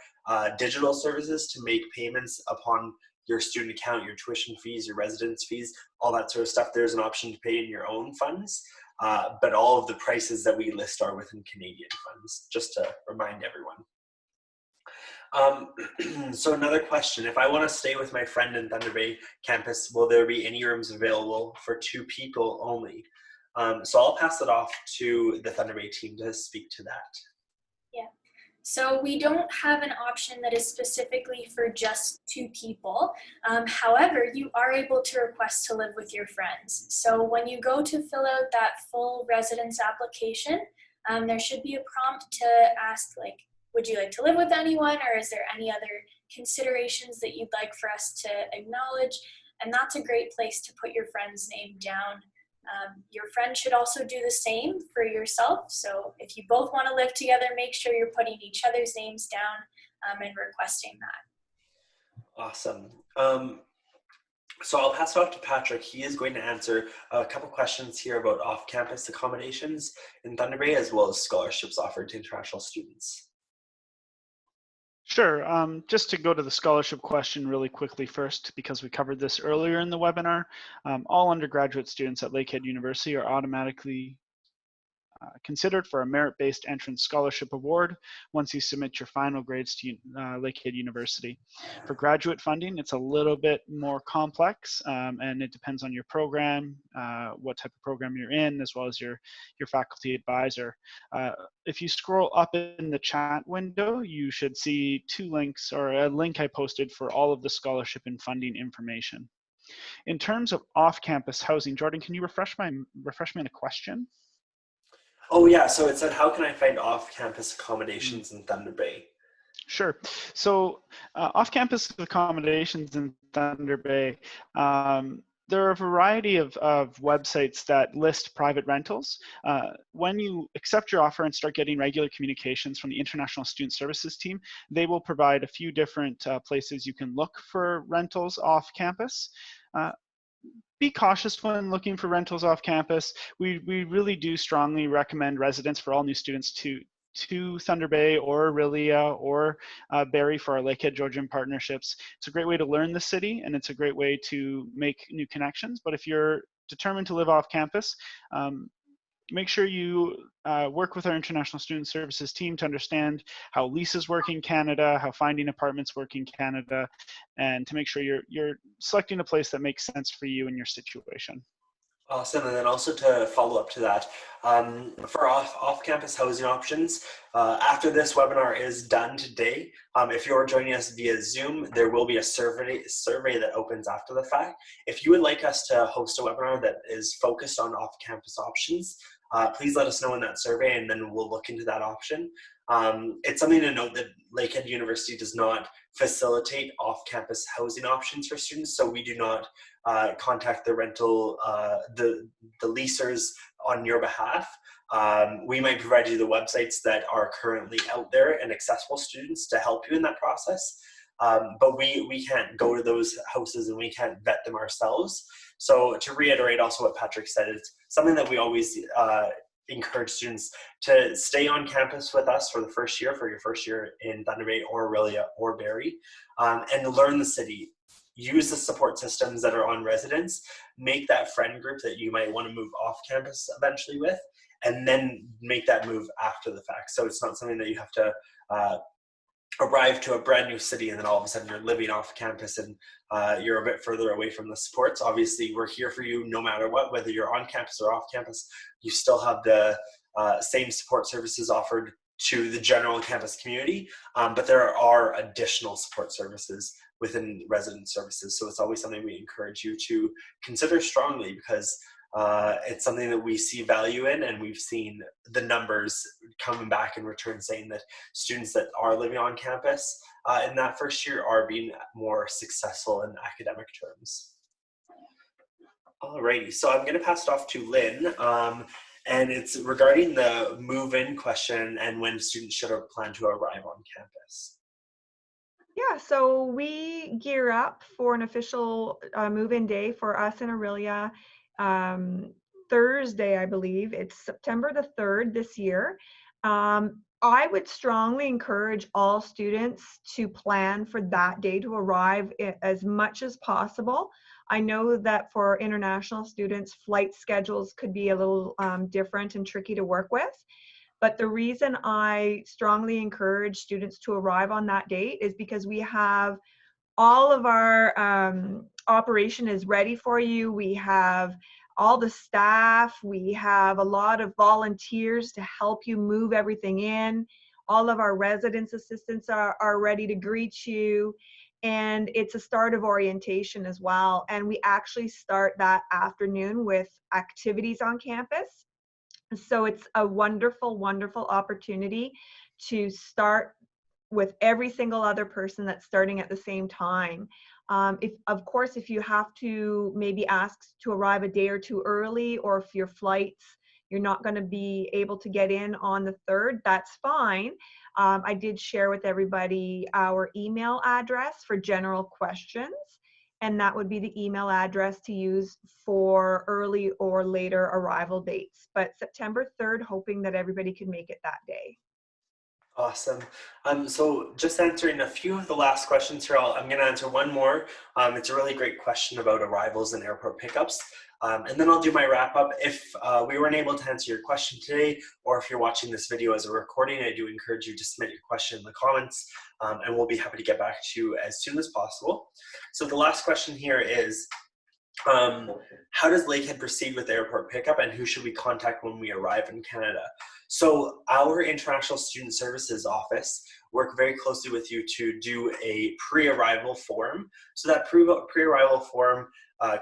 digital services to make payments upon your student account, your tuition fees, your residence fees, all that sort of stuff, there's an option to pay in your own funds. But all of the prices that we list are within Canadian funds, just to remind everyone. So another question, if I want to stay with my friend in Thunder Bay campus, will there be any rooms available for 2 people only? So I'll pass it off to the Thunder Bay team to speak to that. Yeah, so we don't have an option that is specifically for just 2 people. However, you are able to request to live with your friends. So when you go to fill out that full residence application, there should be a prompt to ask, like, would you like to live with anyone, or is there any other considerations that you'd like for us to acknowledge? And that's a great place to put your friend's name down. Your friend should also do the same for yourself. So if you both want to live together, make sure you're putting each other's names down and requesting that. Awesome. So I'll pass it off to Patrick. He is going to answer a couple questions here about off-campus accommodations in Thunder Bay, as well as scholarships offered to international students. Sure. Just to go to the scholarship question really quickly first, because we covered this earlier in the webinar, all undergraduate students at Lakehead University are automatically considered for a merit-based entrance scholarship award once you submit your final grades to Lakehead University. For graduate funding, it's a little bit more complex, and it depends on your program, what type of program you're in, as well as your faculty advisor. If you scroll up in the chat window, you should see two links, or a link I posted for all of the scholarship and funding information. In terms of off-campus housing, Jordan, can you refresh me on the question? Oh yeah, so it said, how can I find off-campus accommodations in Thunder Bay? Sure. So off-campus accommodations in Thunder Bay, there are a variety of websites that list private rentals. When you accept your offer and start getting regular communications from the International Student Services team, they will provide a few different places you can look for rentals off campus. Be cautious when looking for rentals off campus. We really do strongly recommend residents for all new students to Thunder Bay or Aurelia or Barrie for our Lakehead Georgian partnerships. It's a great way to learn the city, and it's a great way to make new connections. But if you're determined to live off campus, make sure you work with our International Student Services team to understand how leases work in Canada, how finding apartments work in Canada, and to make sure you're selecting a place that makes sense for you and your situation. Awesome. And then also to follow up to that, for off-campus housing options, after this webinar is done today, if you're joining us via Zoom, there will be a survey that opens after the fact. If you would like us to host a webinar that is focused on off-campus options, please let us know in that survey, and then we'll look into that option. It's something to note that Lakehead University does not facilitate off-campus housing options for students, so we do not contact the rental, the leasers on your behalf. We might provide you the websites that are currently out there and accessible to students to help you in that process. But we can't go to those houses and we can't vet them ourselves. So to reiterate also what Patrick said, it's something that we always encourage students to stay on campus with us for the first year, for your first year in Thunder Bay or Aurelia or Barrie, and learn the city. Use the support systems that are on residence, make that friend group that you might want to move off campus eventually with, and then make that move after the fact. So it's not something that you have to arrive to a brand new city and then all of a sudden you're living off campus and you're a bit further away from the supports. Obviously, we're here for you no matter what, whether you're on campus or off campus. You still have the same support services offered to the general campus community, but there are additional support services within resident services. So it's always something we encourage you to consider strongly, because it's something that we see value in, and we've seen the numbers coming back in return saying that students that are living on campus in that first year are being more successful in academic terms. Alrighty, so I'm going to pass it off to Lynn, and it's regarding the move-in question and when students should plan to arrive on campus. Yeah, so we gear up for an official move-in day for us in Aurelia Thursday, I believe. It's September the 3rd this year. I would strongly encourage all students to plan for that day to arrive as much as possible. I know that for international students, flight schedules could be a little different and tricky to work with. But the reason I strongly encourage students to arrive on that date is because we have all of our operation is ready for you. We have all the staff. We have a lot of volunteers to help you move everything in. All of our residence assistants are ready to greet you. And it's a start of orientation as well. And we actually start that afternoon with activities on campus. So it's a wonderful, wonderful opportunity to start with every single other person that's starting at the same time. Of course, if you have to maybe ask to arrive a day or two early, or if your flights, you're not going to be able to get in on the 3rd, that's fine. I did share with everybody our email address for general questions, and that would be the email address to use for early or later arrival dates. But September 3rd, hoping that everybody can make it that day. Awesome. So just answering a few of the last questions here, I'm going to answer one more. It's a really great question about arrivals and airport pickups. And then I'll do my wrap up. If we weren't able to answer your question today, or if you're watching this video as a recording, I do encourage you to submit your question in the comments, and we'll be happy to get back to you as soon as possible. So the last question here is, how does Lakehead proceed with airport pickup, and who should we contact when we arrive in Canada? So our International Student Services Office work very closely with you to do a pre-arrival form. So that pre-arrival form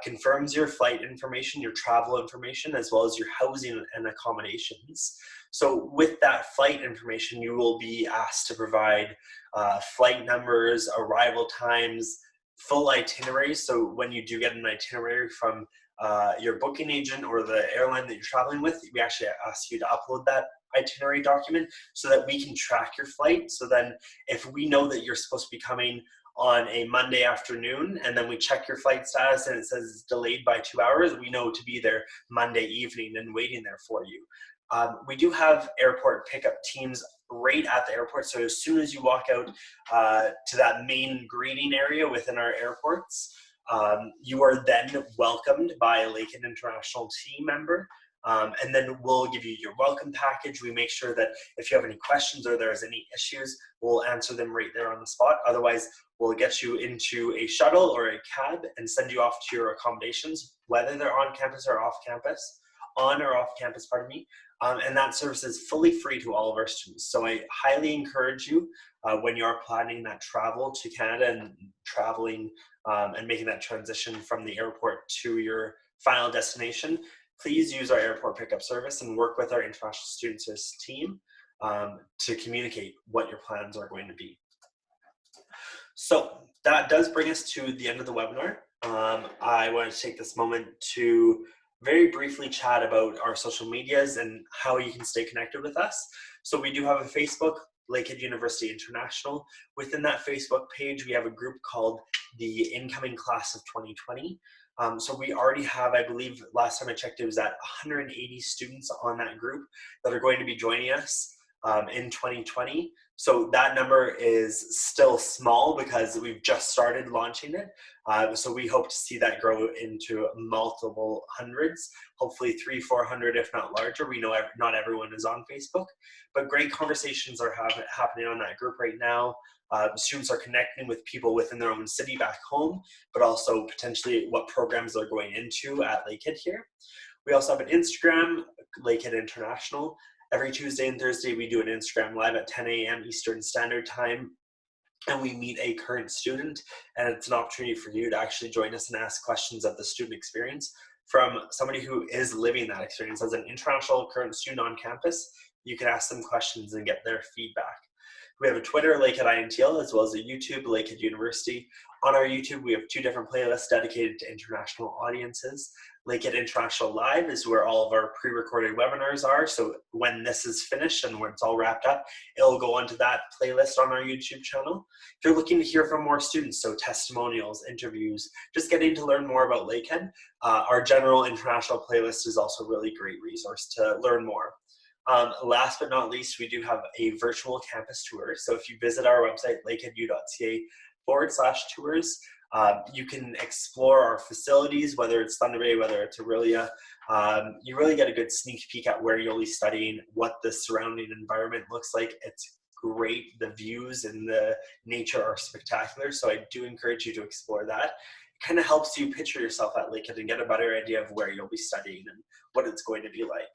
confirms your flight information, your travel information, as well as your housing and accommodations. So with that flight information, you will be asked to provide flight numbers, arrival times, full itineraries. So when you do get an itinerary from your booking agent or the airline that you're traveling with, we actually ask you to upload that itinerary document so that we can track your flight. So then if we know that you're supposed to be coming on a Monday afternoon, and then we check your flight status and it says it's delayed by 2 hours, we know to be there Monday evening and waiting there for you. We do have airport pickup teams right at the airport. So as soon as you walk out to that main greeting area within our airports, you are then welcomed by a Lakehead International team member. And then we'll give you your welcome package. We make sure that if you have any questions or there's any issues, we'll answer them right there on the spot. Otherwise, we'll get you into a shuttle or a cab and send you off to your accommodations, whether they're on campus or off campus, on or off campus, pardon me. And that service is fully free to all of our students. So I highly encourage you when you're planning that travel to Canada and traveling and making that transition from the airport to your final destination, please use our airport pickup service and work with our International Student Service team to communicate what your plans are going to be. So that does bring us to the end of the webinar. I want to take this moment to very briefly chat about our social medias and how you can stay connected with us. So we do have a Facebook, Lakehead University International. Within that Facebook page, we have a group called the Incoming Class of 2020. So we already have, I believe, last time I checked, it was at 180 students on that group that are going to be joining us in 2020. So that number is still small because we've just started launching it. So we hope to see that grow into multiple hundreds, hopefully 300-400, if not larger. We know not everyone is on Facebook, but great conversations are happening on that group right now. Students are connecting with people within their own city back home, but also potentially what programs they're going into at Lakehead here. We also have an Instagram, Lakehead International. Every Tuesday and Thursday, we do an Instagram live at 10 a.m. Eastern Standard Time, and we meet a current student, and it's an opportunity for you to actually join us and ask questions of the student experience from somebody who is living that experience. As an international current student on campus, you can ask them questions and get their feedback. We have a Twitter, Lakehead INTL, as well as a YouTube, Lakehead University. On our YouTube, we have 2 different playlists dedicated to international audiences. Lakehead International Live is where all of our pre-recorded webinars are. So when this is finished and when it's all wrapped up, it'll go onto that playlist on our YouTube channel. If you're looking to hear from more students, so testimonials, interviews, just getting to learn more about Lakehead, our general international playlist is also a really great resource to learn more. Last but not least, we do have a virtual campus tour. So if you visit our website, lakeheadu.ca/tours, you can explore our facilities, whether it's Thunder Bay, whether it's Aurelia. You really get a good sneak peek at where you'll be studying, what the surrounding environment looks like. It's great. The views and the nature are spectacular. So I do encourage you to explore that. It kind of helps you picture yourself at Lakehead and get a better idea of where you'll be studying and what it's going to be like.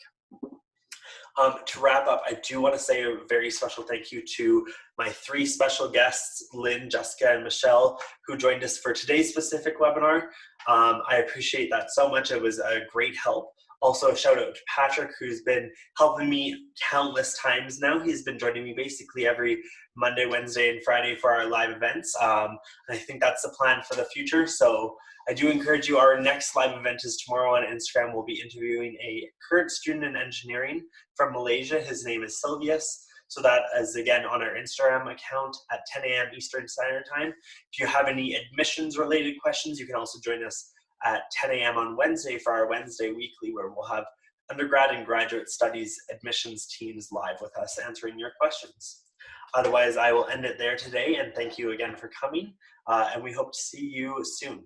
To wrap up, I do want to say a very special thank you to my 3 special guests, Lynn, Jessica, and Michelle, who joined us for today's specific webinar. I appreciate that so much. It was a great help Also, a shout out to Patrick, who's been helping me countless times now. He's been joining me basically every Monday, Wednesday, and Friday for our live events. And I think that's the plan for the future. So I do encourage you, our next live event is tomorrow on Instagram. We'll be interviewing a current student in engineering from Malaysia. His name is Silvius. So that is, again, on our Instagram account at 10 a.m. Eastern Standard Time. If you have any admissions related questions, you can also join us at 10 a.m. on Wednesday for our Wednesday weekly, where we'll have undergrad and graduate studies admissions teams live with us answering your questions. Otherwise, I will end it there today, and thank you again for coming, and we hope to see you soon.